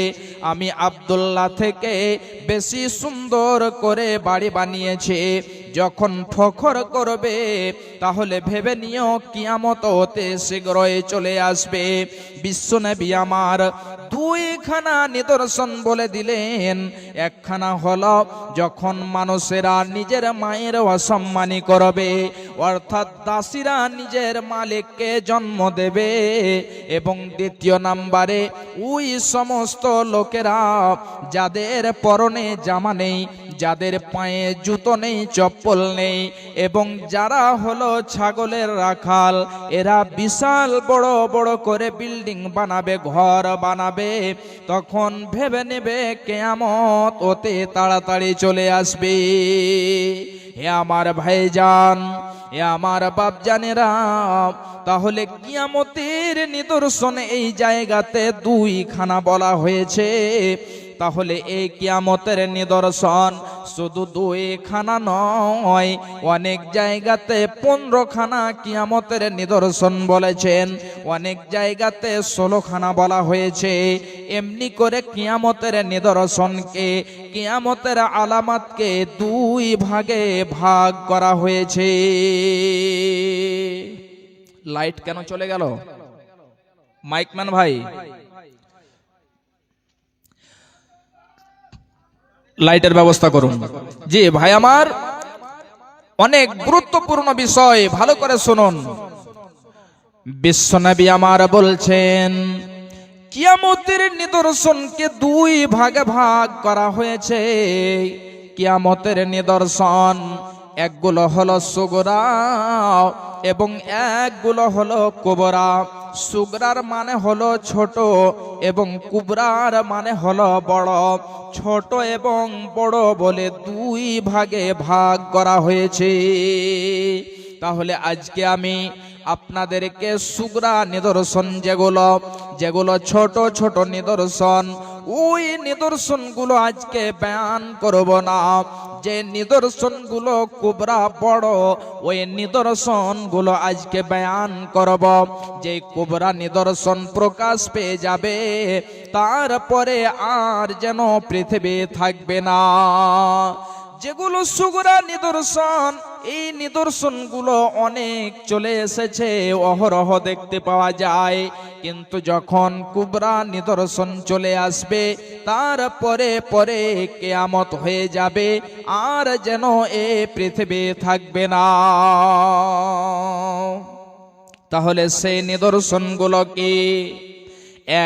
আমি আব্দুল্লাহ থেকে বেশি সুন্দর করে বাড়ি বানিয়েছি, যখন ফখর করবে তাহলে ভেবে নিও কিয়ামত অতি শীঘ্রই চলে আসবে। বিশ্বনবী আমার দুইখানা নিদর্শন বলে দিলেন। একখানা হলো যখন মানুষেরা নিজের মায়ের অসম্মানী করবে, অর্থাৎ দাসীরা নিজের মালিককে জন্ম দেবে, এবং দ্বিতীয় নাম্বারে ওই সমস্ত লোকেরা যাদের পরনে জামা নেই, যাদের পায়ে জুতো নেই, চপ্পল নেই, এবং যারা হলো ছাগলের রাখাল, এরা বিশাল বড় বড় করে বিল্ডিং বানাবে, ঘর বানাবে, তখন ভেবে নেবে কিয়ামত অতি তাড়াতাড়ি চলে আসবে। হে আমার ভাইজান, হে আমার বাপজানেরা, তাহলে কিয়ামতের নিদর্শন এই জায়গাতে দুইখানা বলা হয়েছে। তাহলে এই কিয়ামতের নিদর্শন শুধু দুইখানা নয়, অনেক জায়গাতে 15খানা কিয়ামতের নিদর্শন বলেছেন, অনেক জায়গাতে 16খানা বলা হয়েছে। এমনি করে কিয়ামতের নিদর্শনকে, কিয়ামতের আলামতকে দুই ভাগে ভাগ করা হয়েছে। লাইট কেন চলে গেল? মাইকম্যান ভাই, লাইটের ব্যবস্থা করুন। জি ভাই আমার, অনেক গুরুত্বপূর্ণ বিষয়, ভালো করে শুনুন। বিশ্বনবী আমার বলছেন, কিয়ামতের নিদর্শনকে দুই ভাগে ভাগ করা হয়েছে। কিয়ামতের নিদর্শন একগুলো হলো সুগরা এবং একগুলো হলো কুবরা। সুগরার মানে হলো ছোট এবং কুবরার মানে হলো বড়। ছোট এবং বড় বলে দুই ভাগে ভাগ করা হয়েছে। তাহলে আজকে আমি আপনাদেরকে সুগরা নিদর্শন যেগুলো ছোট ছোট নিদর্শন, ওই নিদর্শনগুলো আজকে বয়ান করব না। যে নিদর্শনগুলো কুবরা বড়, ওই নিদর্শনগুলো আজকে বয়ান করব। যে কুবরা নিদর্শন প্রকাশ পেয়ে যাবে, তারপরে আর যেন পৃথিবী থাকবে না। যেগুলো সুগরা নিদর্শন, এই নিদর্শনগুলো অনেক চলে এসেছে, অহরহ দেখতে পাওয়া যায়, কিন্তু যখন কুবরা নিদর্শন চলে আসবে, তারপরে পরে কিয়ামত হয়ে যাবে, আর যেন এ পৃথিবী থাকবে না। তাহলে সেই নিদর্শনগুলো কি?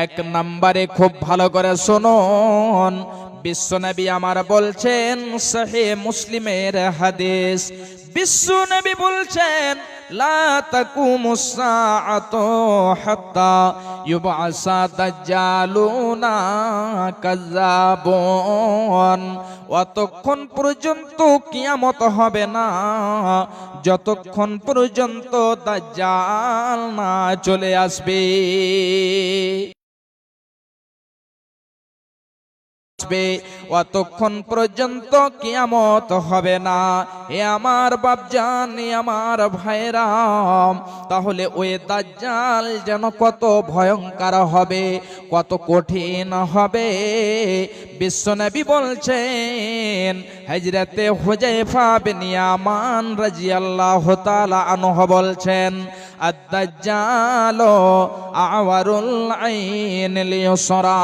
এক নম্বরে খুব ভালো করে শুনুন। বিশ্বনবী আমার বলছেন, সহিহ মুসলিমের হাদিস, বিশ্বনবী বলছেন, লা তাকুমুস সাআতু হাত্তা ইউবআসা দাজ্জালুনা কাযাবুন। অতক্ষণ পর্যন্ত কিয়ামত হবে না যতক্ষণ পর্যন্ত দাজ্জাল না চলে আসবে। অতক্ষণ পর্যন্ত কিয়ামত হবে না। এ আমার বাপজান, এ আমার ভাইরা, তাহলে ওই দাজ্জাল যেন কত ভয়ঙ্কর হবে, কত কঠিন হবে। বিশ্বনবী বলছেন, হযরতে হুযায়ফা বিন ইয়ামান রাদিয়াল্লাহু তাআলা আনহু বলছেন, আদ-দাজ্জালু আওয়ারুল আইন লিয়ুসরা।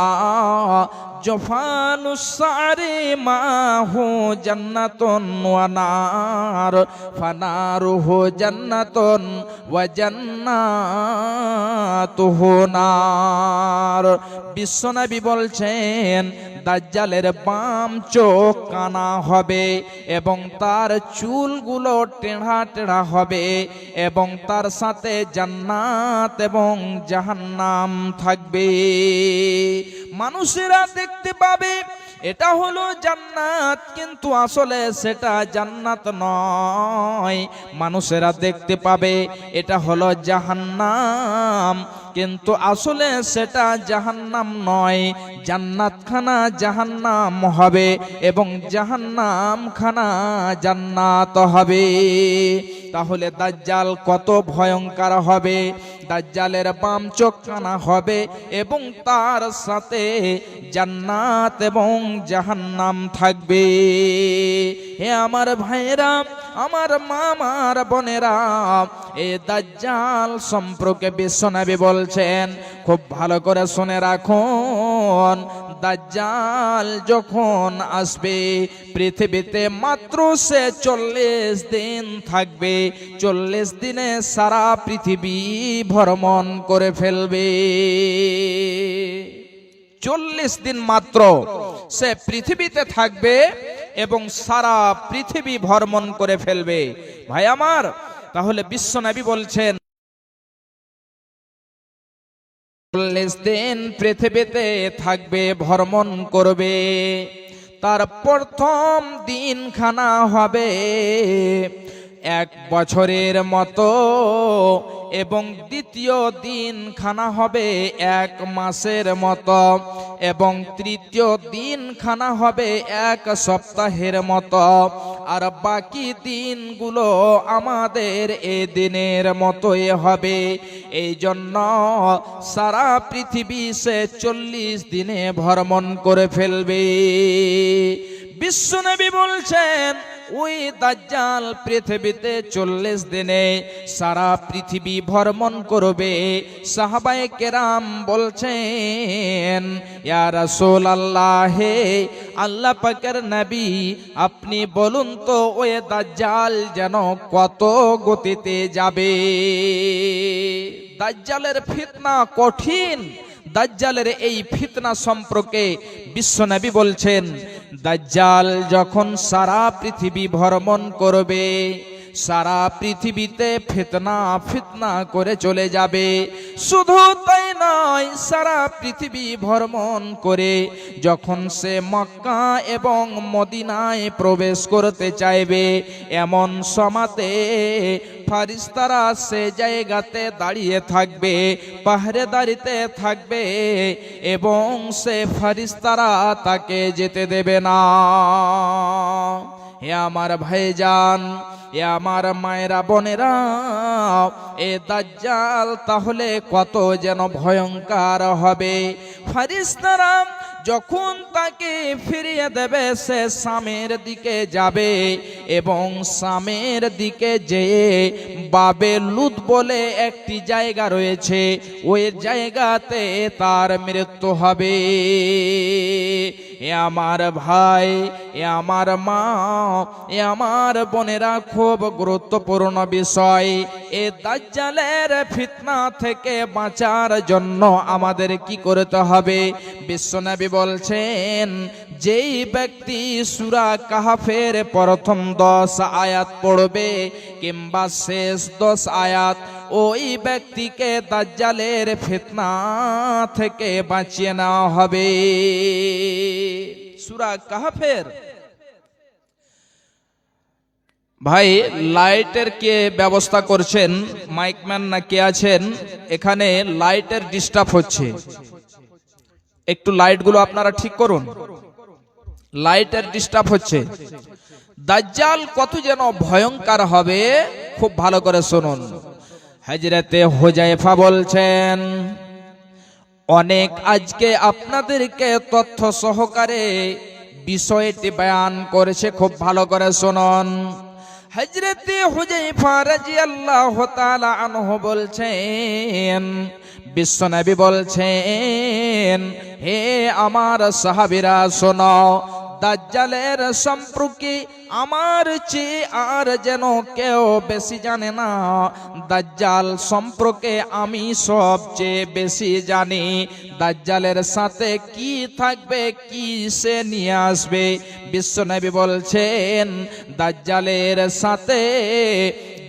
জফানুস সারি মাহু জান্নাতুন ওয়া নার ফানারুহু জান্নাতুন ওয়া জান্নাতুহু নার। বিশ্বনবী বলছেন দাজ্জালের বাম চোখ কানা হবে এবং তার চুলগুলো টেढ़া টেढ़া হবে এবং তার সাথে জান্নাত এবং জাহান্নাম থাকবে। মানুষেরা দেখতে পাবে এটা হলো জান্নাত, কিন্তু আসলে সেটা জান্নাত নয়। মানুষেরা দেখতে পাবে এটা হলো জাহান্নাম, কিন্তু আসলে সেটা জাহান্নাম নয়। জান্নাত খানা জাহান্নাম হবে এবং জাহান্নাম খানা জান্নাত হবে। তাহলে দাজ্জাল কত ভয়ঙ্কর হবে। দাজ্জালের বাম চোখ কানা হবে এবং তার সাথে জান্নাত এবং জাহান্নাম থাকবে। হে আমার ভাইরা, আমার মামার বোনেরা, এই দাজ্জাল সম্পর্কে বিশ্বনবী বলছেন, খুব ভালো করে শুনে রাখুন। দাজ্জাল যখন আসবে পৃথিবীতে মাত্র সে 40 দিন থাকবে। 40 দিনে সারা পৃথিবী ভ্রমণ করে ফেলবে। 40 দিন মাত্র সে পৃথিবীতে থাকবে এবং সারা পৃথিবী ভ্রমণ করে ফেলবে। ভাই আমার, তাহলে বিশ্বনবী বলছেন 40 দিন পৃথিবীতে থাকবে, ভ্রমণ করবে। তার প্রথম দিন খানা হবে 1 বছরের মতো এবং দ্বিতীয় দিন খানা হবে 1 মাসের মতো এবং তৃতীয় দিন খানা হবে 1 সপ্তাহের মতো। আর বাকি দিনগুলো আমাদের এই দিনের মতোই হবে। এই জন্য সারা পৃথিবী সে 40 দিনে ভ্রমণ করে ফেলবে। বিশ্বনবী বলছেন ওই দাজ্জাল পৃথিবীতে 40 দিনে সারা পৃথিবী ভ্রমণ করবে। সাহাবায়ে কেরাম বলছেন, ইয়া রাসূলুল্লাহ, হে আল্লাহ পাকের নবী, আপনি বলুন তো ওই দাজ্জাল যেন কত গতিতে যাবে। দাজ্জালের ফিতনা কঠিন। দাজ্জালের এই ফিতনা সম্পর্কে বিশ্বনবী বলছেন, দাজ্জাল যখন সারা পৃথিবী ভ্রমণ করবে, সারা পৃথিবীতে ফিতনা করে চলে যাবে। শুধু তাই নয়, সারা পৃথিবী ভ্রমণ করে যখন সে মক্কা এবং মদিনায় প্রবেশ করতে চাইবে, এমন সময়তে ফারিস্তারা সে জায়গাতে দাঁড়িয়ে থাকবে, পাহারেদারিতে থাকবে এবং সে ফারিস্তারা তাকে যেতে দেবে না। হে আমার ভাইজান, এ আমার মায়েরা বোনেরা, এ দাজ্জাল তাহলে কত যেন ভয়ঙ্কর হবে। ফারিস্তারা যখন তাকে ফিরিয়ে দেবে, সে শামের দিকে যাবে এবং শামের দিকে যেয়ে বাবে লুদ বলে একটি জায়গা রয়েছে, ওই জায়গাতে তার মৃত্যু হবে। এ আমার ভাই, এ আমার মা, এ আমার বোনেরা, খুব গুরুত্বপূর্ণ বিষয়। এ দাজ্জালের ফিতনা থেকে বাঁচার জন্য আমাদের কি করতে হবে? বিশ্বনবী বলছেন, যেই ব্যক্তি সূরা কাহফের প্রথম 10 আয়াত পড়বে কিংবা শেষ 10 আয়াত, ওই ব্যক্তিকে দাজ্জালের ফিতনা থেকে বাঁচিয়ে নেওয়া হবে। সূরা কাহফের ভাই, লাইটের কে ব্যবস্থা করছেন? মাইকম্যান না কে আছেন? এখানে লাইটের ডিস্টার্ব হচ্ছে, একটু লাইটগুলো আপনারা ঠিক করুন, লাইটের ডিস্টার্ব হচ্ছে। দাজ্জাল কত যেন ভয়ঙ্কর হবে, খুব ভালো করে শুনুন। হযরতে হুযায়ফা বলছেন, অনেক আজকে আপনাদেরকে তথ্য সহকারে বিষয়টি বয়ান করেছে, খুব ভালো করে শুনুন। হযরতে হুযায়ফা রাদিয়াল্লাহু তাআলা আনহু বলছেন, বিশ্বনবী বলছেন, হে আমার সাহাবীরা শোনো, দাজ্জালের সম্পর্কে আমার চেয়ে আর যেন কেউ বেশি জানে না। দাজ্জাল সম্পর্কে আমি সবচেয়ে বেশি জানি। দাজ্জালের সাথে কি থাকবে, কি সে নিয়ে আসবে। বিশ্বনবী বলছেন, দাজ্জালের সাথে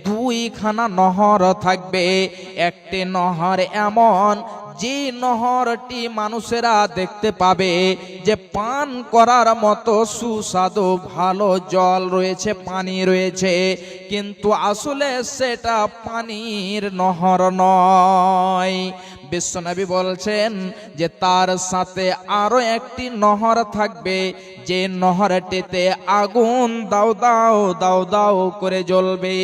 দুইখানা নহর থাকবে। একটি নহর এমন যে নহরটি মানুষেরা দেখতে পাবে যে পান করার মতো সুস্বাদু ভালো জল রয়েছে, পানি রয়েছে, কিন্তু আসলে সেটা পানির নহর নয়। বিশ্বনবী বলছেন যে তার সাথে আরো একটি নহর থাকবে, যে নহরটিতে আগুন দাউ দাউ দাউ দাউ করে জ্বলবে।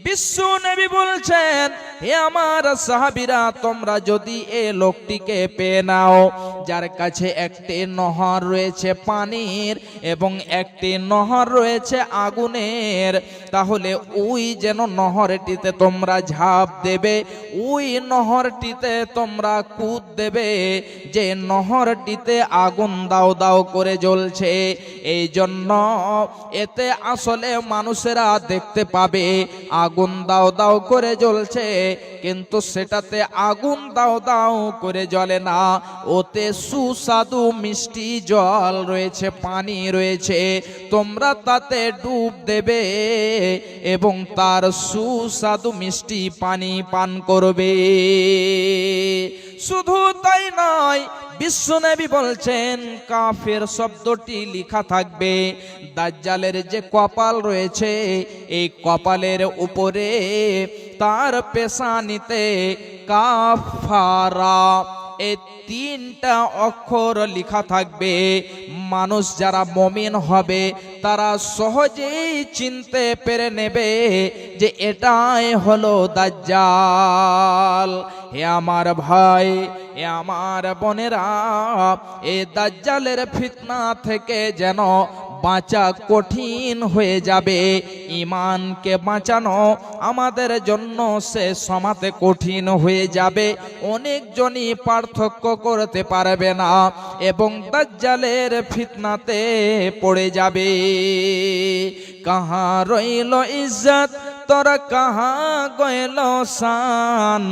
বিশ্বনবী বলছেন, হে আমার সাহাবীরা, তোমরা যদি এই লোকটিকে পেয়ে নাও, যার কাছে একটি নহর রয়েছে পানির এবং একটি নহর রয়েছে আগুনের, তাহলে ওই যেন নহরটিতে তোমরা ঝাঁপ দেবে, ওই নহরটিতে তোমরা কূদ দেবে যে নহরটিতে আগুন দাও দাও করে জ্বলছে। এই জন্য এতে আসলে মানুষেরা দেখতে পাবে আগুন দাও দাও করে জ্বলছে, কিন্তু সেটাতে আগুন দাও দাও করে জ্বলে না। ওতে সুস্বাদু মিষ্টি জল রয়েছে, পানি রয়েছে, তোমরা তাতে ডুব দেবে এবং তার সুস্বাদু মিষ্টি পানি পান করবে। শুধু তাই নয়, বিশ্বনবী বলছেন, কাফের শব্দটি লেখা থাকবে। দাজ্জালের যে কপাল রয়েছে, এই কপালের উপরে তার পেশানিতে কাফারা এই তিনটা অক্ষর লেখা থাকবে। মানুষ যারা মুমিন হবে তারা সহজেই চিনতে পেরে নেবে যে এটাই হলো দাজ্জাল। হে আমার ভাই, হে আমার বোনেরা, এই দাজ্জালের ফিতনা থেকে যেন বাঁচা কঠিন হয়ে যাবে। ঈমানকে বাঁচানো আমাদের জন্য সে সমাতে কঠিন হয়ে যাবে। অনেকজনই পার্থক্য করতে পারবে না এবং দাজ্জালের ফিতনাতে পড়ে যাবে। কাহা রইল ইজ্জত, তোরা কাহা গইল শান,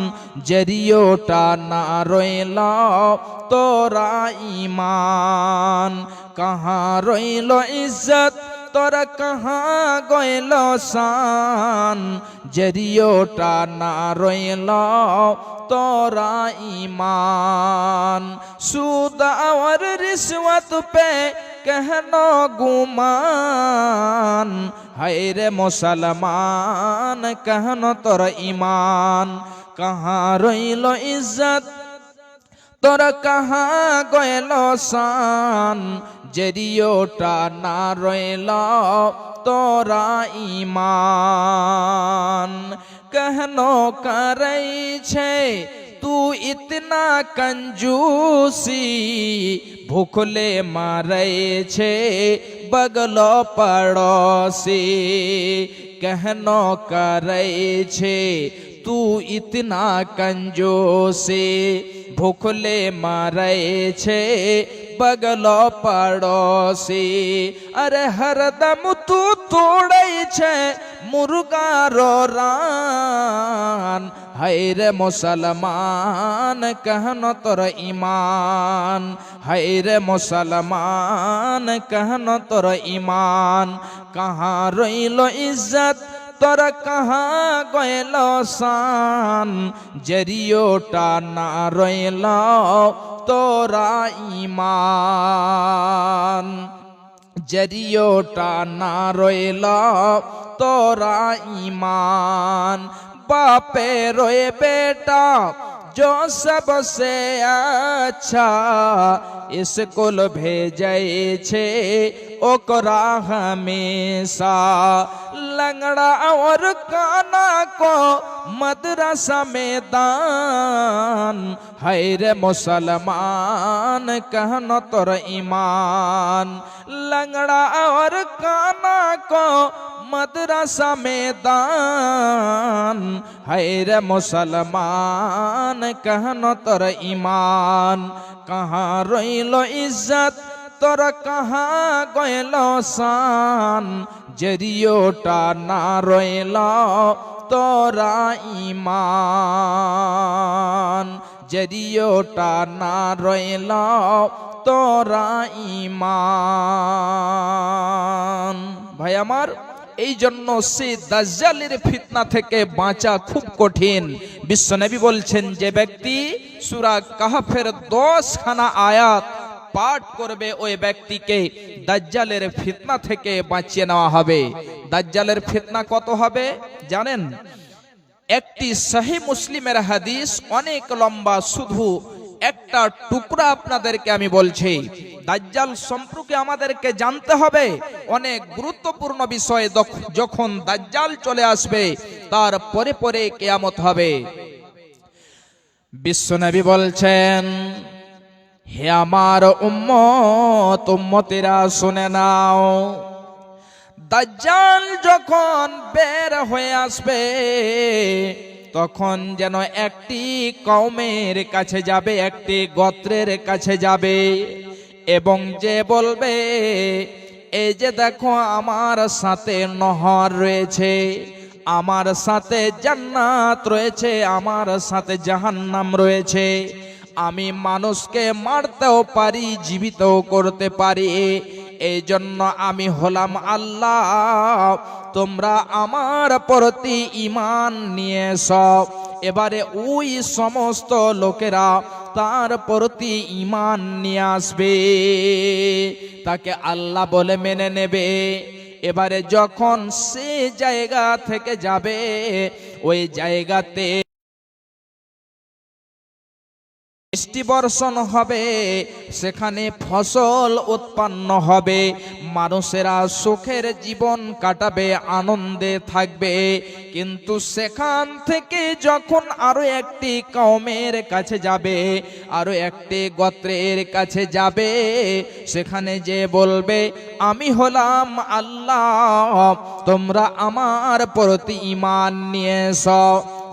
জরিওটা না রইল তোরা ঈমান। কাহা রইল ইজ্জত, তোরা কাহা গইল শান, জরিওটা না রইল তোরা ঈমান। সুদ और रिश्वत पे कहनो गुमान, हाय रे मुसलमान कहनो तोर ईमान। कहाँ रइलो इज्जत, তোরা কাহা গয়েল শান, জরিওটা না রইল তোরা ঈমান। কেন করছে তু ইতনা कंजूसी, ভুখলে মারছে বগল পড়োসি। কেন করছে तू इतना कंजूसी, भूखले मारे छे बगलो पड़ोसी। अरे हरदम तू तोड़े छे मुर्गा रो रान, हाय रे मुसलमान कहनो तोर ईमान। हाय रे मुसलमान कहनो तोर ईमान। कहाँ रइलो इज्जत, তোরা কাহা গয়েল শান, জরিওটা না রইল তোরা ঈমান। জরিওটা না রইল তোরা ঈমান। বাপে রয়ে বেটা जो सबसे अच्छा स्कूल भेजे छे ओकरा हमेशा लंगड़ा और काना को मदरसा में दान है रे मुसलमान कहनो तोर ईमान लंगड़ा और काना को मदरसा में दान है रे मुसलमान कहनो तोर ईमान कहाँ रोइलो इज्जत तोर कहाँ गइलो शान जरियोटा ना रोइलो तोरा ईमान जरियोटा ना रोइलो तोरा ईमान भाई আমার এই জন্য সে দাজ্জালের ফিতনা থেকে বাঁচা খুব কঠিন বিশ্বনবী বলছেন যে ব্যক্তি সূরা কাহফের 10 খানা আয়াত পাঠ করবে ওই ব্যক্তিকে দাজ্জালের ফিতনা থেকে বাঁচিয়ে নেওয়া হবে দাজ্জালের ফিতনা কত হবে জানেন একটি সহিহ মুসলিমের হাদিস অনেক লম্বা শুধু একটা টুকরা আপনাদেরকে আমি বলছি দাজ্জাল সম্পর্কে আমাদেরকে জানতে হবে অনেক গুরুত্বপূর্ণ বিষয় যখন দাজ্জাল চলে আসবে তার পরে পরে কিয়ামত হবে বিশ্বনবী বলছেন হে আমার উম্মতেরা শুনে নাও দাজ্জাল যখন বের হয়ে আসবে তখন যেন একটি কওমের কাছে যাবে একটি গোত্রের কাছে যাবে এবং যে বলবে এই যে দেখো আমার সাথে নহর রয়েছে আমার সাথে জান্নাত রয়েছে আমার সাথে জাহান্নাম রয়েছে আমি মানুষকে মারতেও পারি জীবিতও করতে পারি এই জন্য আমি হলাম আল্লাহ তোমরা আমার প্রতি ঈমান নিয়ে সব এবারে ওই সমস্ত লোকেরা তার প্রতি ঈমান নিয়ে আসবে তাকে আল্লাহ বলে মেনে নেবে এবারে যখন সে জায়গা থেকে যাবে ওই জায়গাতে বৃষ্টি বর্ষণ হবে সেখানে ফসল উৎপন্ন হবে মানুষেরা সুখের জীবন কাটাবে আনন্দে থাকবে কিন্তু সেখান থেকে যখন আরো একটি কওমের কাছে যাবে আরো একটি গোত্রের কাছে যাবে সেখানে যে বলবে আমি হলাম আল্লাহ তোমরা আমার প্রতি ঈমান নিয়ে এসো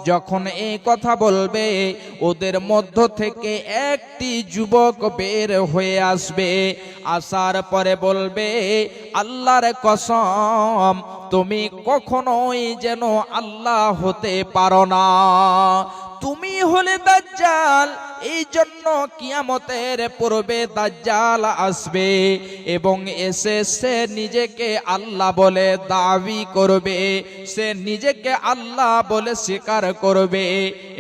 যখন এই কথা বলবে ওদের মধ্য থেকে একটি যুবক বের হয়ে আসবে আসার পরে বলবে আল্লাহর কসম তুমি কখনোই যেন আল্লাহ হতে পারো না তুমি হলে দাজ্জাল এই জন্য কিয়ামতের পূর্বে দাজ্জাল আসবে এবং এসে সে নিজেকে আল্লাহ বলে দাবি করবে সে নিজেকে আল্লাহ বলে স্বীকার করবে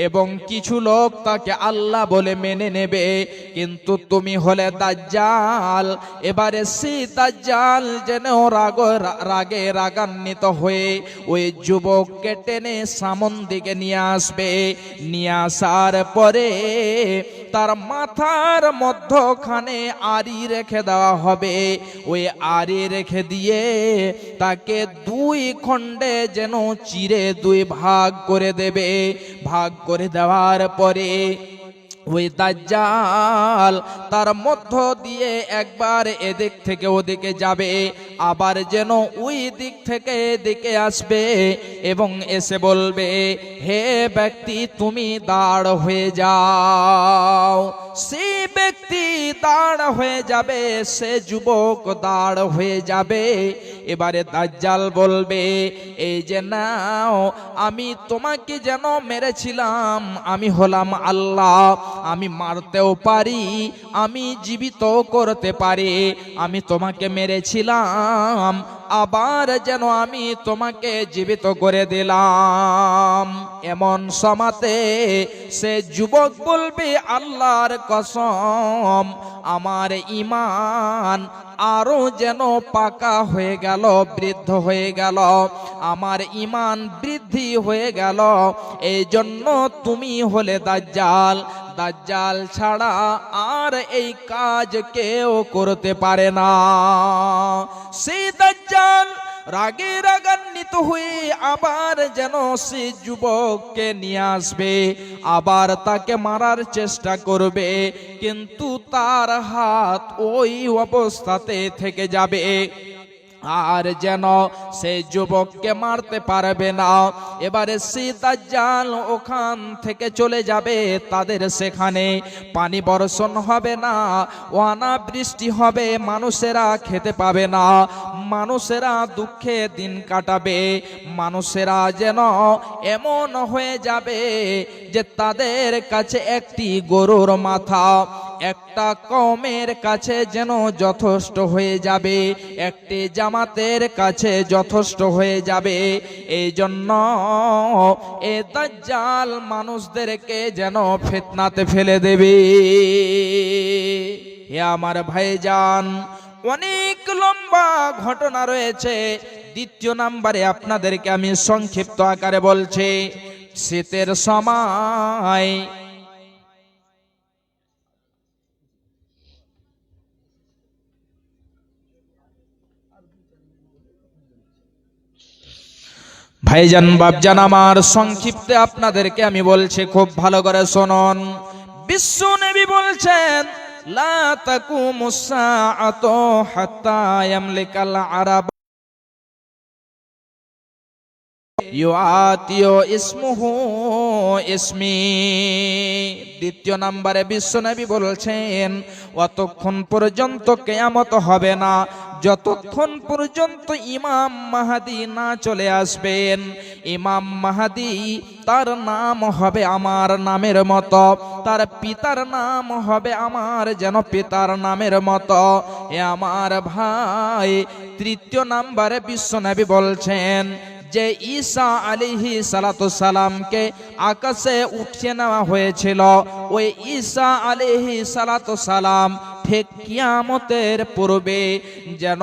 এবং কিছু লোক তাকে আল্লাহ বলে মেনে নেবে কিন্তু তুমি হলে দাজ্জাল এবারে সেই দাজ্জাল যেন রাগে রাগান্বিত হয়ে ওই যুবককে টেনে সামন দিকে নিয়ে আসবে নিয়ে আসার পরে তার মাথার মধ্যখানে আড়ি রেখে দেওয়া হবে ওই আড়ি রেখে দিয়ে তাকে দুই খণ্ডে যেন চিরে দুই ভাগ করে দেবে ভাগ করে দেওয়ার পরে ওই দাজ্জাল তার মধ্য দিয়ে একবার এদিক থেকে ওদিকে যাবে আবার যেন ওই দিক থেকে এদিকে আসবে এবং এসে বলবে হে ব্যক্তি তুমি দাঁড় হয়ে যাও সে ব্যক্তি দাঁড় হয়ে যাবে সে যুবক দাঁড় হয়ে যাবে এবারে দাজ্জাল বলবে এই যে নাও আমি তোমাকে যেন মেরেছিলাম আমি হলাম আল্লাহ আমি মারতেও পারি আমি জীবিত করতে পারি আমি তোমাকে মেরেছিলাম আবার যেন আমি তোমাকে জীবিত করে দিলাম। এমন সমাতে সে যুবক বলবে, আল্লাহর কসম, আমার ঈমান আরো যেন পাকা হয়ে গেল, বৃদ্ধ হয়ে গেল, আমার ঈমান বৃদ্ধি হয়ে গেল। এই জন্য তুমি হলে দাজ্জাল, দাজ্জাল ছাড়া আর এই কাজ কেউ করতে পারে না। সেই দাজ্জাল রাগে রাগান্বিত হয়ে আবার যেন সে যুবককে নিয়ে আসবে, আবার তাকে মারার চেষ্টা করবে, কিন্তু তার হাত ওই অবস্থাতে থেকে যাবে, আর যেন সেই যুবককে মারতে পারবে না। এবারে সেই দাজ্জাল ওখান থেকে চলে যাবে, তাদের সেখানে পানি বর্ষণ হবে না, অনাবৃষ্টি হবে, মানুষেরা খেতে পাবে না, মানুষেরা দুঃখে দিন কাটাবে, মানুষেরা যেন এমন হয়ে যাবে যে তাদের কাছে একটি গরুর মাথা একটা কওমের কাছে যেন যথেষ্ট হয়ে যাবে, একটি জামাতের কাছে যথেষ্ট হয়ে যাবে। এই জন্য এ দাজ্জাল মানুষদেরকে যেন ফিতনাতে ফেলে দেবে। হে আমার ভাইজান, অনেক লম্বা ঘটনা রয়েছে। দ্বিতীয় নাম্বারে আপনাদেরকে আমি সংক্ষিপ্ত আকারে বলছি। শীতের সময় ভাইজান বাপজান আমার, সংক্ষিপ্তে আপনাদেরকে আমি বলছি, খুব ভালো করে শুনুন। বিশ্ব নবী বলছেন, লা তাকুমুস সাআতু হাত্তা ইয়ামলিকাল আরাব ইউআতিউ ইসমুহু ইসমি। দ্বিতীয় নম্বরে বিশ্ব নবী বলছেন, অতক্ষণ পর্যন্ত কিয়ামত হবে না যতক্ষণ পর্যন্ত ইমাম মাহদী না চলে আসবেন। ইমাম মাহদী, তার নাম হবে আমার নামের মতো, তার পিতার নাম হবে আমার যেন পিতার নামের মতো। এ আমার ভাই, তৃতীয় নম্বরে বিশ্ব নবী বলছেন যে ঈসা আলাইহিস সালাতু সালামকে আকাশে উঠিয়ে নেওয়া হয়েছিল, ওই ঈসা আলাইহিস সালাতু সালাম ঠিক কিয়ামতের পূর্বে যেন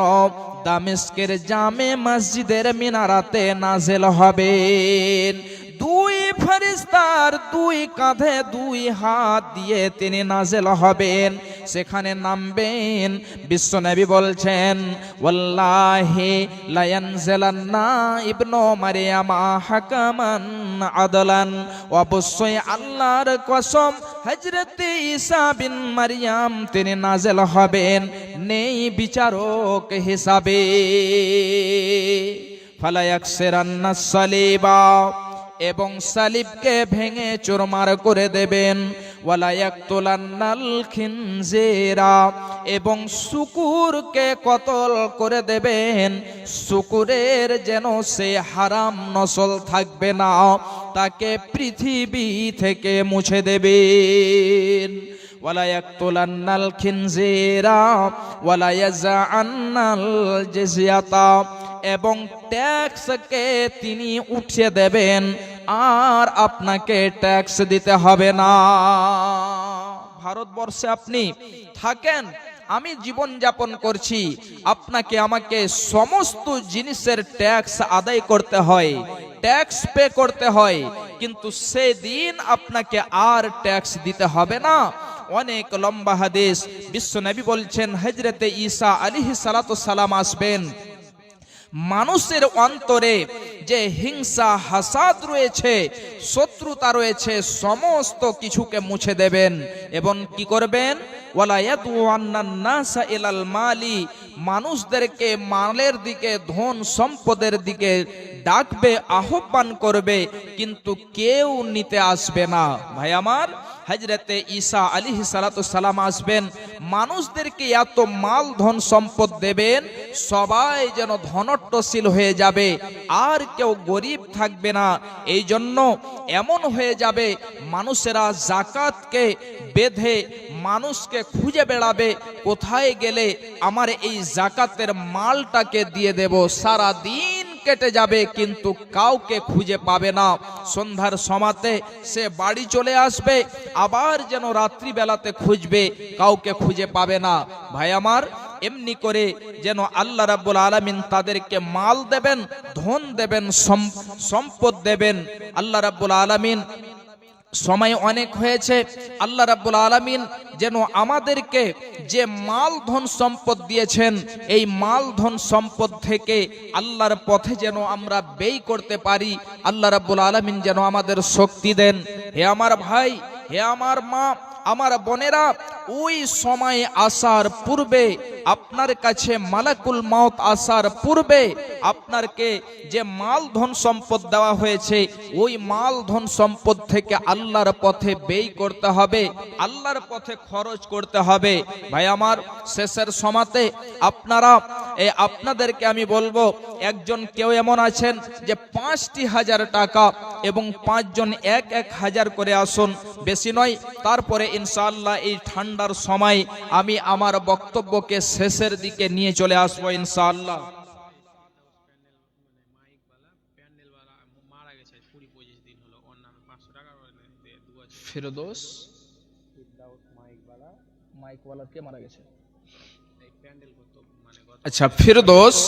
দামেস্কের জামে মসজিদের মিনারাতে নাজিল হবেন। দুই ফেরেশতার দুই কাঁধে দুই হাত দিয়ে তিনি নাজিল হবেন, সেখানে নামবেন। বিশ্বনবী বলছেন, ওয়াল্লাহি লা ইয়ানজিলান্না ইবনু মারইয়ামা হাকামান আদলান, অবশ্যই আল্লাহর কসম হযরত ঈসা বিন মারইয়াম তিনি নাজিল হবেন নেই বিচারক হিসাবে। ফালা ইয়াকসিরান্না সালিবা, এবং সালিবকে ভেঙে চুরমার করে দেবেন। ওয়ালা ইয়াকতুলান্নাল খিনজিরা, এবং শূকরকে কতল করে দেবেন। শূকরের যেন সে হারাম নসল থাকবে না, তাকে পৃথিবী থেকে মুছে দেবেন। ওয়ালা ইয়াকতুলান্নাল খিনজিরা ওয়ালা ইয়াজআন্নাল জিজিয়াতা, এবং ট্যাক্সকে তিনি উঠিয়ে দেবেন, আর আপনাকে ট্যাক্স দিতে হবে না। ভারতবর্ষে আপনি থাকেন, আমি জীবন যাপন করছি, আপনাকে আমাকে সমস্ত জিনিসের ট্যাক্স আদায় করতে হয়, ট্যাক্স পে করতে হয়, কিন্তু সেদিন আপনাকে আর ট্যাক্স দিতে হবে না। অনেক লম্বা হাদিস, বিশ্ব নবী বলছেন হযরতে ঈসা আলাইহিস সালাতু সালাম আসবেন, মানুষের অন্তরে যে হিংসা হাসাদ রয়েছে, শত্রুতা রয়েছে, সমস্ত কিছুকে মুছে দেবেন। এবং কি করবেন? ওয়ালা ইয়াদউআন্নান নাসা ইলাল মালি, মানুষদেরকে মালের দিকে, ধন সম্পদের দিকে ডাকবে, আহ্বান করবে, কিন্তু কেউ নিতে আসবে না। ভাই আমার, হযরতে ঈসা আলাইহিস সালাতু সালাম আসবেন, মানুষদেরকে এত মাল ধন সম্পদ দেবেন, সবাই যেন ধনট্টশীল হয়ে যাবে, আর কেউ গরিব থাকবে না। এই জন্য এমন হয়ে যাবে মানুষেরা জাকাতকে বেঁধে মানুষকে খুঁজে বেড়াবে, কোথায় গেলে আমার এই জাকাতের মালটাকে দিয়ে দেব। সারা দিন কেটে যাবে কিন্তু কাউকে খুঁজে পাবে না। সন্ধ্যার সময়তে সে বাড়ি চলে আসবে, আবার যেন রাত্রিবেলাতে খুঁজবে, কাউকে খুঁজে পাবে না। ভাই আমার, এমনি করে যেন আল্লাহ রাব্বুল আলামিন তাদেরকে মাল দেবেন, ধন দেবেন, সম্পদ দেবেন। আল্লাহ রাব্বুল আলামিন, সময় অনেক হয়েছে, আল্লাহ রাব্বুল আলামিন যেন আমাদেরকে যে মাল ধন সম্পদ দিয়েছেন, এই মাল ধন সম্পদ থেকে আল্লাহর পথে যেন আমরা ব্যয় করতে পারি। আল্লাহ রাব্বুল আলামিন যেন আমাদের শক্তি দেন। হে আমার ভাই, হে আমার মা, আমার বোনেরা, ওই সময় আসার পূর্বে, আপনার কাছে মালাকুল মউত আসার পূর্বে আপনাকে যে মাল ধন সম্পদ দেওয়া হয়েছে, ওই মাল ধন সম্পদ থেকে আল্লাহর পথে ব্যয় করতে হবে, আল্লাহর পথে খরচ করতে হবে। ভাই আমার, শেষের সময়তে আপনাদেরকে আমি বলবো, একজন কেউ এমন আছেন যে 5,000 টাকা এবং 5 জন 1,000 করে আসুন, বেশি নয়। তারপরে ইনশাআল্লাহ এই ঠান্ডার সময় আমি আমার বক্তব্যকে শেষের দিকে নিয়ে চলে আসবো ইনশাআল্লাহ। ফিরদৌস মাইকওয়ালা কে মারা গেছে? আচ্ছা, ফিরদৌস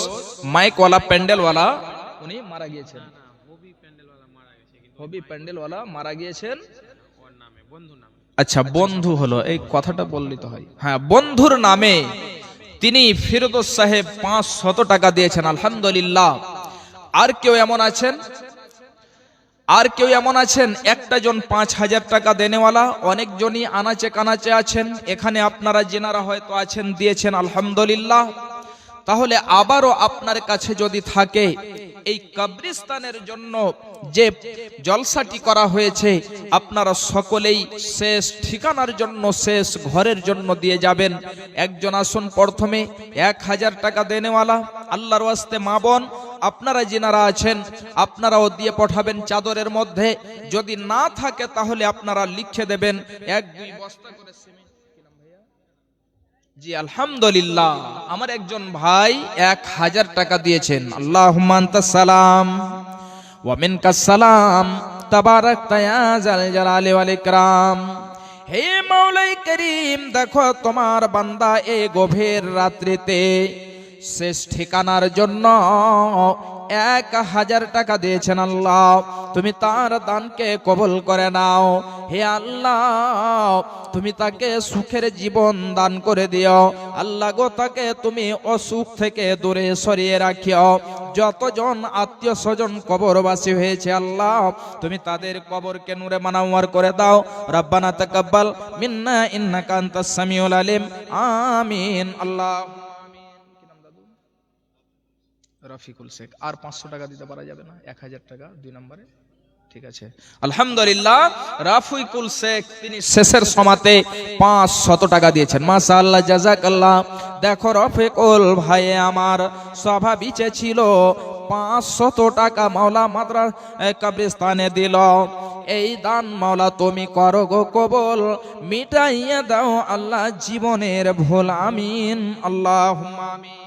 মাইকওয়ালা প্যান্ডেলওয়ালা উনি মারা গিয়েছেন। হবি প্যান্ডেলওয়ালা মারা গিয়েছেন। আচ্ছা, বন্ধু হলো, এই কথাটা বললি তো হয়। হ্যাঁ, বন্ধুর নামে তিনি ফিরদৌস সাহেব 500 টাকা দিয়েছেন, আলহামদুলিল্লাহ। আর কেউ এমন আছেন, একটা জন 5,000 টাকা দেনেওয়ালা, অনেকজনই আনাচে কানাচে আছেন, এখানে আপনারা জেনারা হয়তো আছেন, দিয়েছেন, আলহামদুলিল্লাহ। তাহলে আবারও আপনার কাছে যদি থাকে, এই কবরস্থানের জন্য যে জলসাটি করা হয়েছে, আপনারা সকলেই শেষ ঠিকানার জন্য, শেষ ঘরের জন্য দিয়ে যাবেন। একজন আসুন, প্রথমে 1,000 টাকা দেনেওয়ালা, আল্লাহর ওয়াস্তে মা বোন আপনারা যিনারা আছেন, আপনারাও দিয়ে পাঠাবেন চাদরের মধ্যে। যদি না থাকে তাহলে আপনারা লিখে দেবেন 1-2 বস্তা করে সিমেন্ট। জি আলহামদুলিল্লাহ, আমার একজন ভাই 1,000 টাকা দিয়েছেন। আল্লাহুম্মা আনতাস সালাম ওয়া মিনকাস সালাম, তাবারাকতা ইয়া যাল জালালি ওয়াল ইকরাম। হে মাওলাই করিম, দেখো তোমার বান্দা এই গভীর রাত্রিতে শেষ ঠিকানার জন্য 1,000 টাকা দিয়েছেন। আল্লাহ, তুমি তার দানকে কবুল করে নাও। হে আল্লাহ, তুমি তাকে সুখের জীবন দান করে দিও। আল্লাহ গো, তাকে তুমি অসুখ থেকে দূরে সরিয়ে রাখিও। যতজন আত্মীয় স্বজন কবরবাসী হয়েছে, আল্লাহ তুমি তাদের কবরকে নূরে মানাওয়ার করে দাও। রব্বানা তাকাব্বাল মিন্না ইন্নাকা আনতাস সামিউল আলিম। আমিন। আল্লাহ রফিকুল শেখ, আর 500 টাকা দিতে পারা যাবে না? 1,000 টাকা 2 নম্বরে, ঠিক আছে। আলহামদুলিল্লাহ, রাফিকুল শেখ তিনি শেষের সমাতে 500 টাকা দিয়েছেন। মাশাআল্লাহ, জাযাকাল্লাহ। দেখো রফিকুল ভাই আমার স্বভাবিচে ছিল 500 টাকা মাওলা মাদ্রাসা কবরস্থানে দিল। এই দান মাওলা তুমি করো গো কবুল, মিটাইয়া দাও আল্লাহ জীবনের ভুল। আমিন, আল্লাহুম্মা আমিন।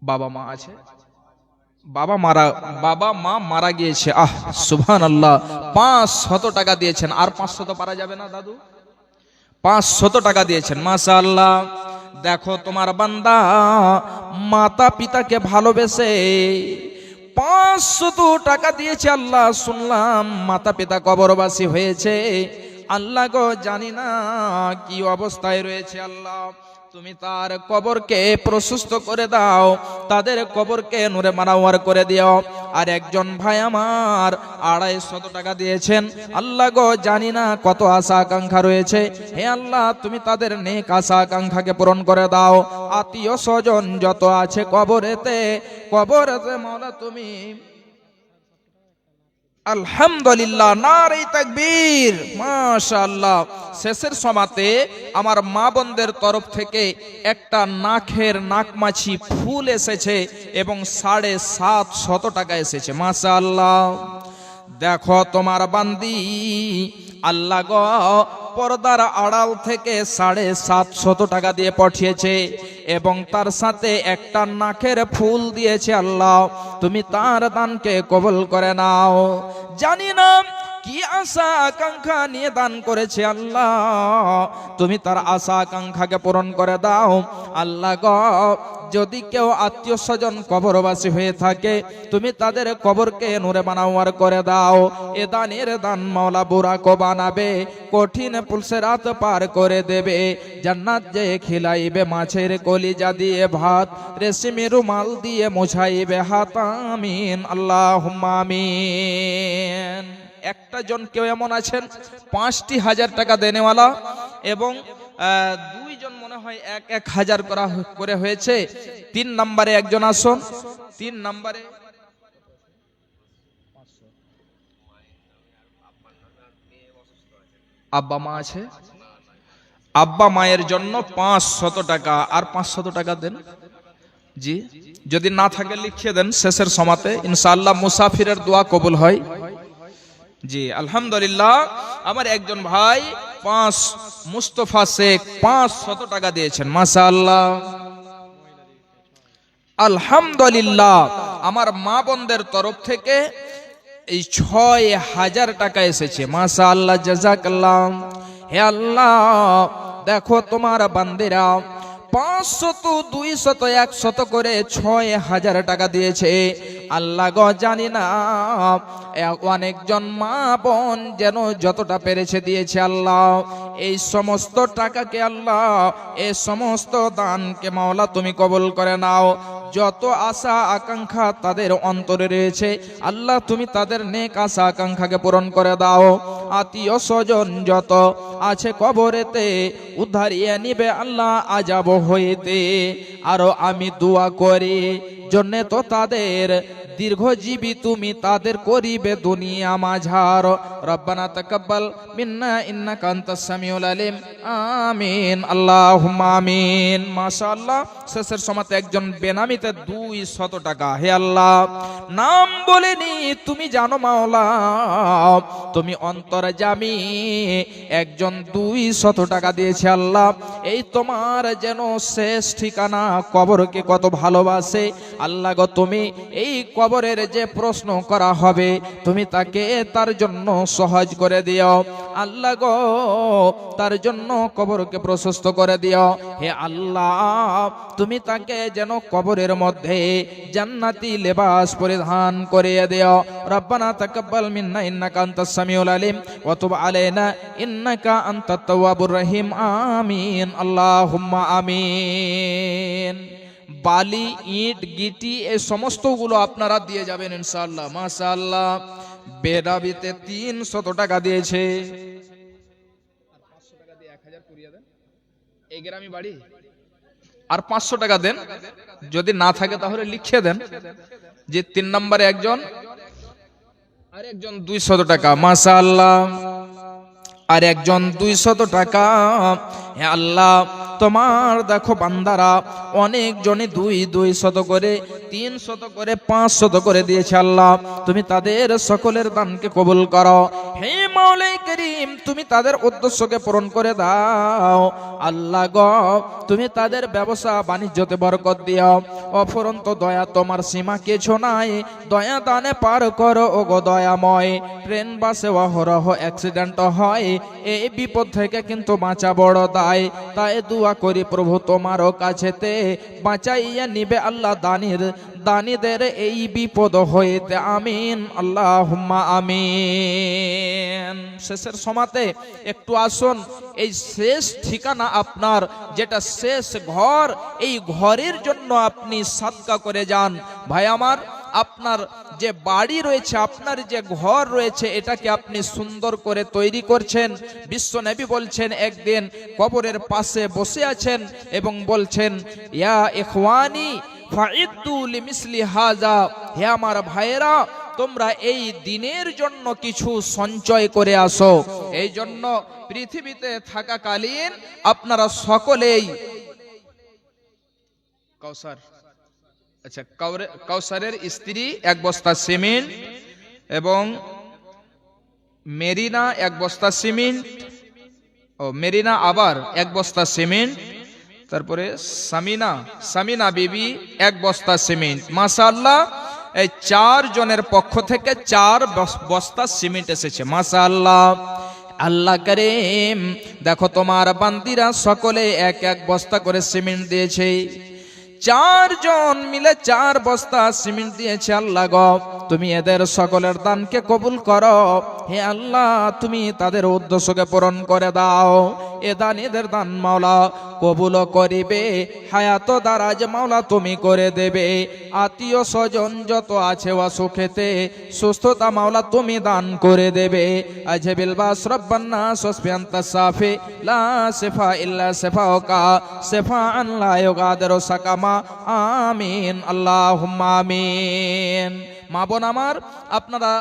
বাবা মা আছে, বাবা মা মারা গিয়েছে। সুবহানাল্লাহ, 500 টাকা দিয়েছেন। আর 500 তো পারা যাবে না দাদু? 500 টাকা দিয়েছেন, মাশাআল্লাহ। দেখো তোমার বান্দা মাতা পিতাকে ভালোবেসে 500 টাকা দিয়েছে। আল্লাহ, শুনলাম মাতা পিতা কবরবাসী হয়েছে। আল্লাহ গো, জানি না কি অবস্থায় রয়েছে। আল্লাহ তুমি তার কবরকে প্রশস্ত করে দাও, তাদের কবরকে নূরে মানাওয়ার করে দিও। আর একজন ভাই আমার 250 টাকা দিয়েছেন। আল্লাহ গো, জানি না কত আশা আকাঙ্ক্ষা রয়েছে। হে আল্লাহ, তুমি তাদের নেক আশা আকাঙ্ক্ষাকে পূরণ করে দাও। আত্মীয় স্বজন যত আছে কবরেতে মাওলা তুমি আলহামদুলিল্লাহ, নারে তাকবীর, মাশাআল্লাহ। শেষের সমাতে আমার মা বোনদের তরফ থেকে একটা নাকের নাকমাছি ফুল এসেছে এবং 750 টাকা এসেছে, মাশাআল্লাহ। দেখো তোমার বান্দি আল্লাহ গো পর্দার আড়াল থেকে 750 টাকা দিয়ে পাঠিয়েছে এবং তার সাথে একটা নাকের ফুল দিয়েছে। আল্লাহ তুমি তার দানকে কবুল করে নাও। জানি না কি আশা আকাঙ্ক্ষা নিয়ে দান করেছে, আল্লাহ তুমি তার আশা আকাঙ্ক্ষাকে পূরণ করে দাও। আল্লাহ গো যদি কেউ আত্মীয় স্বজন কবরবাসী হয়ে থাকে তুমি তাদের কবরকে নূরে বানাওয়ার করে দাও। এ দানের দান মাওলা বুরাকো বানাবে, কঠিন পুলসেরাত পার করে দেবে। জান্নাত যে খিলাইবে মাছের কলিজা দিয়ে ভাত, রেশমি রুমাল দিয়ে মুছাইবে হাত। আমিন আল্লাহুম্মা আমিন। একটা জন কেউ এমন আছেন 5,000 টাকা দেনেওয়ালা এবং 2 জন মনে হয় 1,000 করে হয়েছে। 3 নম্বরে একজন আসুন। 3 নম্বরে আব্বা মা আছে, আব্বা মায়ের জন্য 500 টাকা আর 500 টাকা দেন। জি, যদি না থাকে লিখিয়ে দেন শেষের সমাতে, ইনশাআল্লাহ মুসাফিরের দোয়া কবুল হয়। জি আলহামদুলিল্লাহ। আমার একজন ভাই মুস্তফা শেখ 500 টাকা দিয়েছেন, মাশাআল্লাহ আলহামদুলিল্লাহ। আমার মা বোনদের তরফ থেকে এই 6,000 টাকা এসেছে, মাশাআল্লাহ জাযাকাল্লাহ। হে আল্লাহ দেখো তোমার বান্দেরা 500, 200, 100 করে 6,000 টাকা দিয়েছে। আল্লাহ গো জানি না অনেকজন মা বোন যেন যতটা পেরেছে দিয়েছে। আল্লাহ এই সমস্ত টাকাকে, আল্লাহ এই সমস্ত দানকে মাওলা তুমি কবুল করে নাও। যত আশা আকাঙ্ক্ষা তাদের অন্তরে রয়েছে আল্লাহ তুমি তাদের নেক আশা আকাঙ্ক্ষাকে পূরণ করে দাও। আত্মীয় স্বজন যত আছে কবরেতে উদ্ধারিয়ে নিবে আল্লাহ আযাব হইতে। আরো আমি দোয়া করি জন্যে তো তাদের দীর্ঘজীবী তুমি তাদের করিবে দুনিয়া মাঝার। রব্বানা তাকাব্বাল মিন্না ইন্নাকা আনতাস সামিউল আলিম। আমিন আল্লাহুম্মা আমিন। মাশাআল্লাহ। শেষের সময়তে একজন বেনামিতে 200 টাকা। হে আল্লাহ নাম বলেনি তুমি জানো মাওলা, তুমি অন্তর্যামী। একজন 200 টাকা দিয়েছে। আল্লাহ এই তোমার যেন শেষ ঠিকানা কবরকে কত ভালোবাসে। আল্লাহ গো তুমি এই কবরের যে প্রশ্ন করা হবে তুমি তাকে তার জন্য সহজ করে দিও। আল্লাহ গো তার জন্য কবরকে প্রশস্ত করে দিও। হে আল্লাহ তুমি তাকে যেন কবরের মধ্যে জান্নাতি লেবাস পরিধান করিয়ে দিও। রব্বানা তাকাব্বাল মিন্না ইন্নাকা আনতাস সামিউল আলিম ওয়া তুব আলাইনা ইন্নাকা আনতাত তাওয়াবুর রহিম। আমিন আল্লাহুম্মা আমিন। বালি, ইট, গিটি এই সমস্তগুলো আপনারা দিয়ে যাবেন ইনশাআল্লাহ। মাশাআল্লাহ। বেরাবিতে 300 টাকা দিয়েছে। আর 500 টাকা দিয়ে 1000 করিয়ে দেন। এই গ্রামে বাড়ি। আর 500 টাকা দেন, যদি না থাকে তাহলে লিখে দেন যে 3 নম্বরে একজন আর একজন 200 টাকা। মাশাআল্লাহ। আর একজন 200 টাকা। হে আল্লাহ তোমার দেখো বান্দারা অনেক জনে 200 করে, 300 করে, 500 করে দিয়েছে। আল্লাহ তুমি তাদের সকলের দানকে কবুল করো। হে মাওলাই করিম তুমি তাদের উদ্দেশ্যকে পূরণ করে দাও। আল্লাহ গো তুমি তাদের ব্যবসা বাণিজ্যতে বরকত দিও। অফুরন্ত দয়া তোমার সীমা কিছু নাই। দয়া দানে পার করো ও গো দয়াময়। ট্রেন বাসে অহরহ অ্যাক্সিডেন্ট হয়, এই বিপদ থেকে কিন্তু বাঁচা বড় দায়। তাই দোয়া করি প্রভু তোমার কাছেতে বাঁচাইয়া নিবে আল্লাহ দানীদের এই বিপদ হইতে। আমিন আল্লাহুম্মা আমিন। শেষের সমাতে একটু আসুন, এই শেষ ঠিকানা আপনার যেটা শেষ ঘর, এই ঘরের জন্য আপনি সাদকা করে যান। ভাই আমার আপনার যে বাড়ি রয়েছে, আপনার যে ঘর রয়েছে, এটাকে আপনি সুন্দর করে তৈরি করছেন। বিশ্ব নবী বলছেন একদিন কবরের পাশে বসে আছেন এবং বলছেন ইয়া ইখওয়ানি ফাইদ্দু লিমিসলি হাযা, হে আমার ভাইয়েরা তোমরা এই দিনের জন্য কিছু সঞ্চয় করে আসো। এই জন্য পৃথিবীতে থাকাকালীন আপনারা সকলেই কাউসারের স্ত্রী 1 বস্তা সিমেন্ট এবং মেরিনা 1 বস্তা সিমেন্ট, মেরিনা আবার 1 বস্তা সিমেন্ট, তারপরে সামিনা বিবি 1 বস্তা সিমেন্ট। মাশাআল্লাহ, এই 4 জনের পক্ষ থেকে 4 বস্তা সিমেন্ট এসেছে। মাশাআল্লাহ, আল্লাহ করিম দেখো তোমার বান্দিরা সকলে 1 বস্তা করে সিমেন্ট দিয়েছে। 4 জন মিলে 4 বস্তা সিমেন্ট দিয়েছে। আল্লাহ গো, তুমি এদের সকলের দানকে কবুল করো। হে আল্লাহ, তুমি তাদের উদ্দেশ্যকে পূরণ করে দাও। এ দান এদের দান মাওলা কবুল করিবে, হায়াত দারাজ মাওলা তুমি করে দেবে। আত্মীয় স্বজন যত আছে অসুখেতে সুস্থতা মাওলা তুমি দান করে দেবে। আজবিল বাস রব্বানা সসফিয়ান্তা সাফি লা সিফা ইল্লা সিফাউকা সিফাআন লা ইউগাদিরু সাকামা। আমিন আল্লাহুম্মা আমিন। মা বোন আমার, আপনারা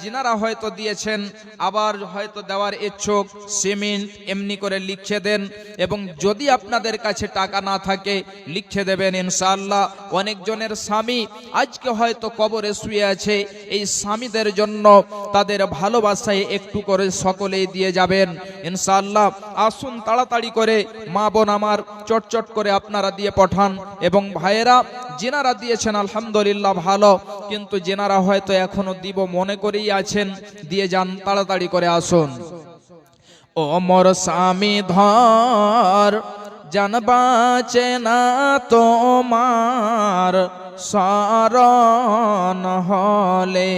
যিনারা হয়তো দিয়েছেন, আবার হয়তো দেওয়ার ইচ্ছুক, সিমেন্ট এমনি করে লিখে দেন। এবং যদি আপনাদের কাছে টাকা না থাকে লিখে দেবেন ইনশাআল্লাহ। অনেকজনের স্বামী আজকে হয়তো কবরে শুয়ে আছে, এই স্বামীদের জন্য তাদের ভালোবাসায় একটু করে সকলেই দিয়ে যাবেন ইনশাআল্লাহ। আসুন তাড়াতাড়ি করে মা বোন আমার, চটচট করে আপনারা দিয়ে পাঠান। এবং ভাইয়েরা যিনারা দিয়েছেন আলহামদুলিল্লাহ ভালো, কিন্তু যিনারা হয়তো এখনো দিব মনে করেই আছেন, দিয়ে যান, তাড়াতাড়ি করে আসুন। ও মোর স্বামী ধর জান বাঁচে না তোমার শরণ হলে।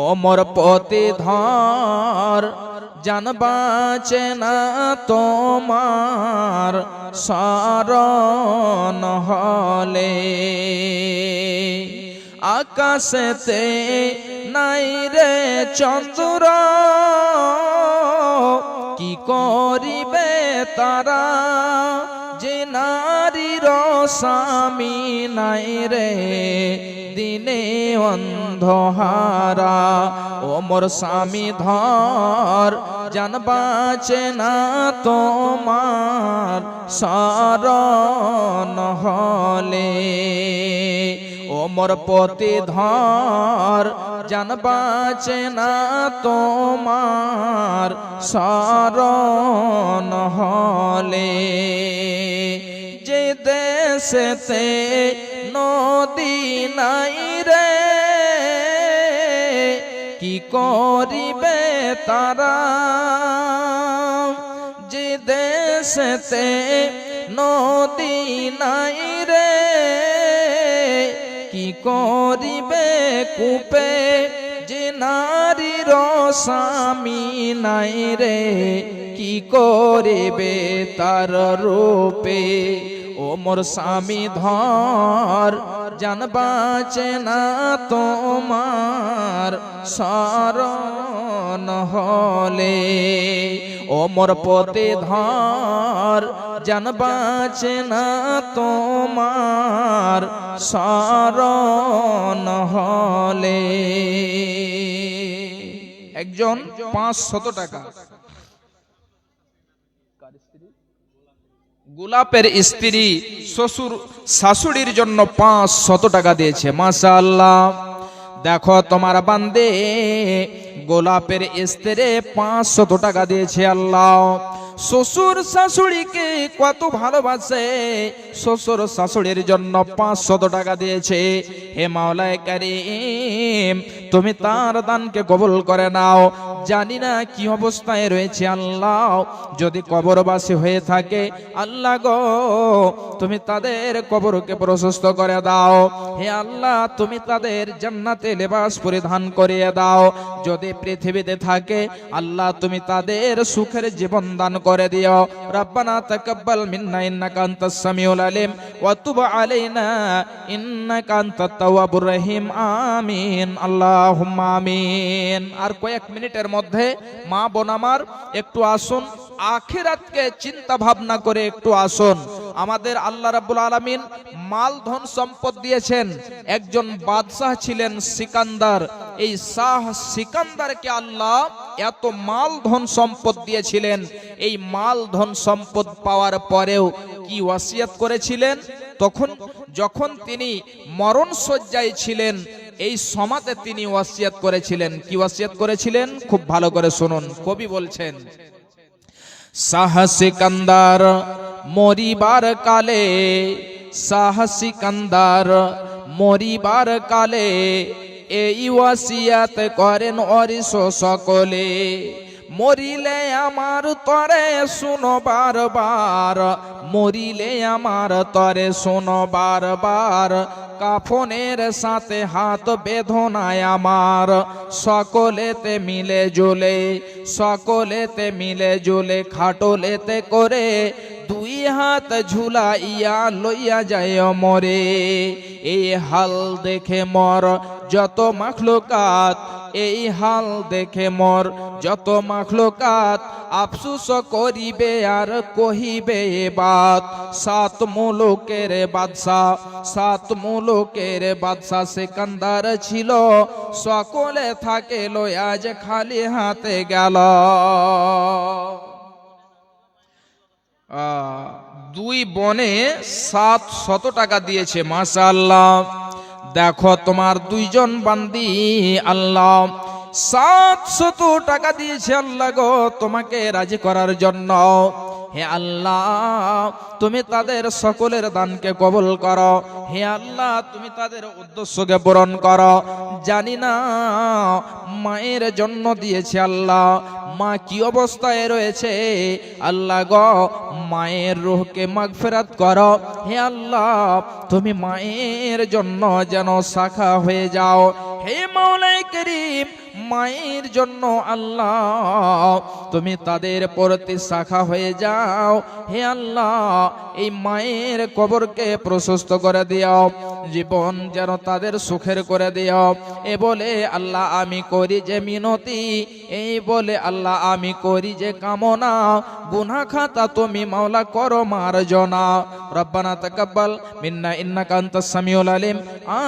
ও মোর পতি ধর জান বাঁচে না তোমার শরণ হলে। আকাশেতে নাই রে চন্দ্র, কি করিবে তারা, যে নারীর স্বামী নাই রে দিনে অন্ধহারা। ও মোর স্বামী ধর জান বাঁচে না তোমার শরণ হলে। ও মোর পতি ধর জান বাঁচে না তোমার শরণ হলে। যে দেশেতে নদী নাই রে, কি করিবে তারা, যে দেশেতে নদী নাই রে, কি করিবে কূপে, যে নারীর স্বামী নাই রে, কি করিবে তার রূপে। ও মোর স্বামী ধর জান বাঁচে না তোমার শরণ হলে। ও মোর পতি ধর জান বাঁচে না তোমার শরণ হলে। একজন 500 টাকা, গোলাপের স্ত্রী শ্বশুর শাশুড়ির জন্য 500 টাকা দিয়েছে। মাশাআল্লাহ, দেখো তোমার বান্দে গোলাপের স্ত্রী 500 টাকা দিয়েছে। আল্লাহ শ্বশুর শাশুড়িকে কত ভালোবাসে, শ্বশুর শাশুড়ির জন্য 500 টাকা দিয়েছে। হে মাওলায়ে কারীম, তুমি তার দানকে কবুল করে নাও। জানি না কি অবস্থায় রয়েছে আল্লাহ, যদি কবরবাসী হয়ে থাকে আল্লাহ গো, তুমি তাদের কবরকে প্রশস্ত করে দাও। হে আল্লাহ, তুমি তাদের জান্নাতে লেবাস পরিধান করিয়ে দাও। যদি পৃথিবীতে থাকে আল্লাহ, তুমি তাদের সুখের জীবন দান করে দিও। রব্বানা তাকাব্বাল মিন্না ইন্নাকা আনতাস সামিউল আলিম ওয়া তুব আলাইনা ইন্নাকা আনতাত তাওয়াবুর রহিম। আমিন আল্লাহুম্মা আমিন। আর কয়েক মিনিটের মধ্যে মা বোন আমার একটু আসুন, আখিরাতকে চিন্তা ভাবনা করে একটু আসুন। আমাদের আল্লাহ রাব্বুল আলামিন মাল ধন সম্পদ দিয়েছেন। একজন বাদশাহ ছিলেন সিকান্দার। এই শাহ সিকান্দারকে আল্লাহ এত মাল ধন সম্পদ দিয়েছিলেন। এই মাল ধন সম্পদ পাওয়ার পরেও কি ওয়াসিয়াত করেছিলেন? তখন যখন তিনি মরণ শয্যায় ছিলেন, এই সমাতে তিনি ওয়াসিয়াত করেছিলেন। কি ওয়াসিয়াত করেছিলেন? খুব ভালো করে শুনুন। কবি বলছেন, শাহ সিকান্দার মরিবার কালে, শাহ সিকান্দার মরিবার কালে এই ওয়াসিয়াত করেন অরিস সকলে। মরিলে আমার তরে শুনো বারবার, মরিলে আমার তরে শুনো বারবার, কাফনের সাথে হাত বেদনায় আমার, সকলেতে মিলে জুলে, সকলেতে মিলে জুলে, খাটলেতে করে দুই হাত ঝুলাইয়া লইয়া যায় মরে। এই হাল দেখে মর যত মাখলুকাত, এই হাল দেখে মর যত মাখলুকাত, আফসুস করিবে আর কহিবে বাত। সাত মুলুকের বাদশাহ, সাত মুলুকের বাদশাহ সিকান্দার ছিল, সকলে থাকে লইয়া যে খালি হাতে গেল। দুই বনে 700 টাকা দিয়েছে। মাশাআল্লাহ। দেখো তোমার দুইজন বান্দি আল্লাহ 700 টাকা দিয়েছে আল্লাহ গো তোমাকে রাজি করার জন্য। হে আল্লাহ, তুমি তাদের সকলের দানকে কবুল করো। হে আল্লাহ, তুমি তাদের উদ্দেশ্যকে পূরণ করো। জানি না মায়ের জন্য দিয়েছে আল্লাহ, মা কি অবস্থায় রয়েছে আল্লাহ গো, মায়ের রূহকে মাগফিরাত করো। হে আল্লাহ, তুমি মায়ের জন্য যেন শাখা হয়ে যাও। হে মাওলাই করিম, মায়ের জন্য আল্লাহ তুমি তাদের প্রতি শাখা হয়ে যাও। হে আল্লাহ, এই মায়ের কবরকে প্রশস্ত করে দিও, জীবন যেন তাদের সুখের করে দিও। এ বলে আল্লাহ আমি করি যে মিনতি, এই বলে আল্লাহ আমি করি যে কামনা, গুনাহ খাতা তুমি মাওলা করো মার্জনা। রব্বানা তাকাব্বাল মিন্না ইন্নাকা আনতাস সামিউল আলিম।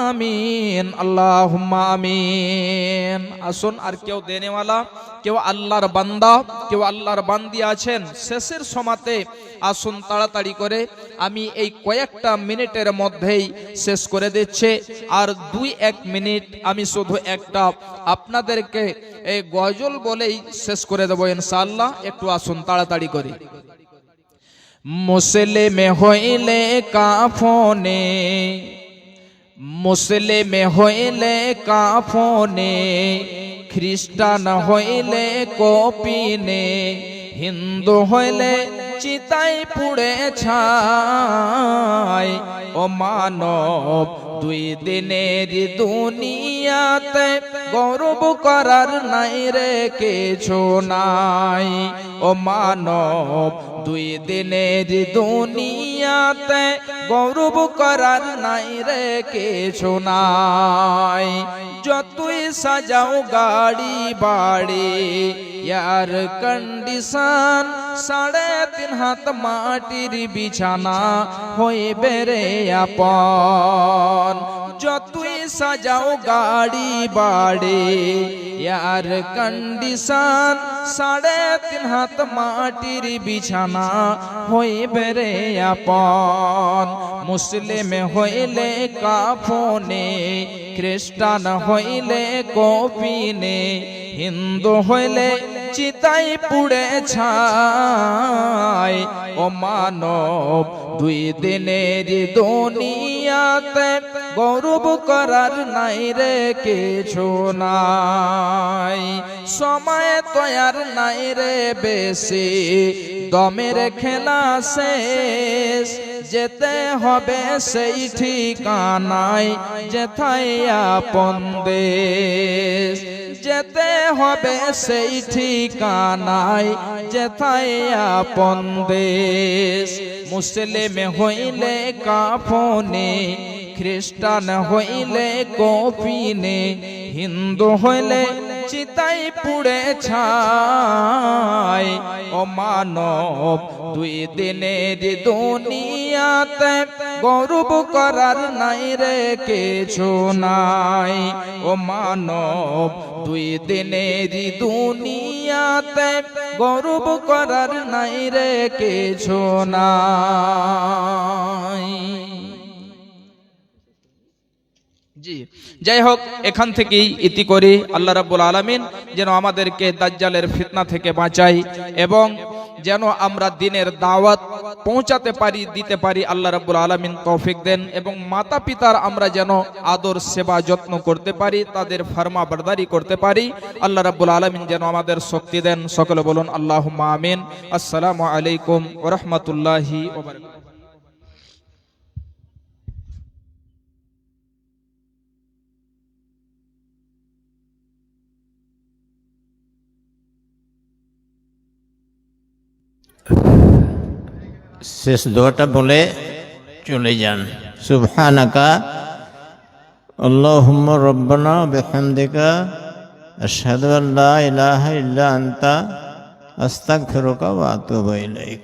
আমিন আল্লাহুম্মা আমিন। আসুন, আর কেউ দেনেওয়ালা, কেউ আল্লাহর বান্দা, কেউ আল্লাহর বান্দি আছেন শেষের সমাতে, আসুন তাড়াতাড়ি করে আমি এই কয়েকটা মিনিটের মধ্যেই শেষ করে দিচ্ছি। আর 2-1 মিনিট আমি শুধু একটা আপনাদেরকে এই গজল বলেই শেষ করে দেবো ইনশাআল্লাহ। একটু আসুন তাড়াতাড়ি করে। মুসলিমে হইলে কাফনে, মুসলিমে হইলে কাফনে, খ্রিস্টান হইলে কপিনে, হিন্দু হইলে চিতাই পুড়ে ছাই। ও মানব, দুই দিনের দুনিয়াতে গৌরব করার নাই রে কিছু নাই। ও মানব, দুই দিনের দুনিয়াতে গৌরব করার নাই রে কিছু নাই। যতই সাজাও গাড়ি বাড়ি, এয়ার কন্ডিশন, 3.5 হাত মাটির বিছানা হইবে রে আপন। যতই সাজাও গাড়ি বাড়ি, এয়ার কন্ডিশন, 3.5 হাত মাটির বিছানা হইবে রে আপন। মুসলিম হইলে কাফনে, খ্রিস্টান হইলে কপিনে, হিন্দু হইলে চিতাই পুড়ে ছাই। ও মানব, দুই দিনের দুনিয়াতে গৌরব করার নাই রে কিছু নাই। সময় তয়ার নাই রে বেশি, দমের খেলা শেষ, যেতে হবে সেই ঠিকানায় যেথায় আপন দেশ। যেতে হবে সেই ঠিকানায় যেথায় আপন দেশ। মুসলিম হইলে কাফনে, খ্রিস্টান হইলে কপিনে, হিন্দু হইলে চিতাই পুড়ে ছাই। ও মানব দুই দিনের দুনিয়াতে গর্ব করার নাই রে কিছু নাই। ও মানব দুই দিনের দুনিয়াতে গর্ব করার নাই রে কিছু নাই। জি, যাই হোক, এখান থেকেই ইতি করি। আল্লাহ রাব্বুল আলামিন যেন আমাদেরকে দাজ্জালের ফিতনা থেকে বাঁচায় এবং যেন আমরা দ্বীনের দাওয়াত পৌঁছাতে পারি, দিতে পারি। আল্লাহ রাব্বুল আলামিন তৌফিক দেন এবং মাতা পিতার আমরা যেন আদর সেবা যত্ন করতে পারি, তাদের ফরমাবরদারি করতে পারি। আল্লাহ রাব্বুল আলামিন যেন আমাদের শক্তি দেন। সকলে বলুন আল্লাহুম্মা আমিন। আসসালামু আলাইকুম ওয়া রাহমাতুল্লাহি ওয়া বারাকাতুহু। শেষ দোয়াটা বলে চলে যান। সুবহানাকা আল্লাহুম্মা রব্বানা বিহামদিকা আশহাদু আল্লা ইলাহা ইল্লা আনতা আস্তাগফিরুকা ওয়া আতুবু ইলাইক।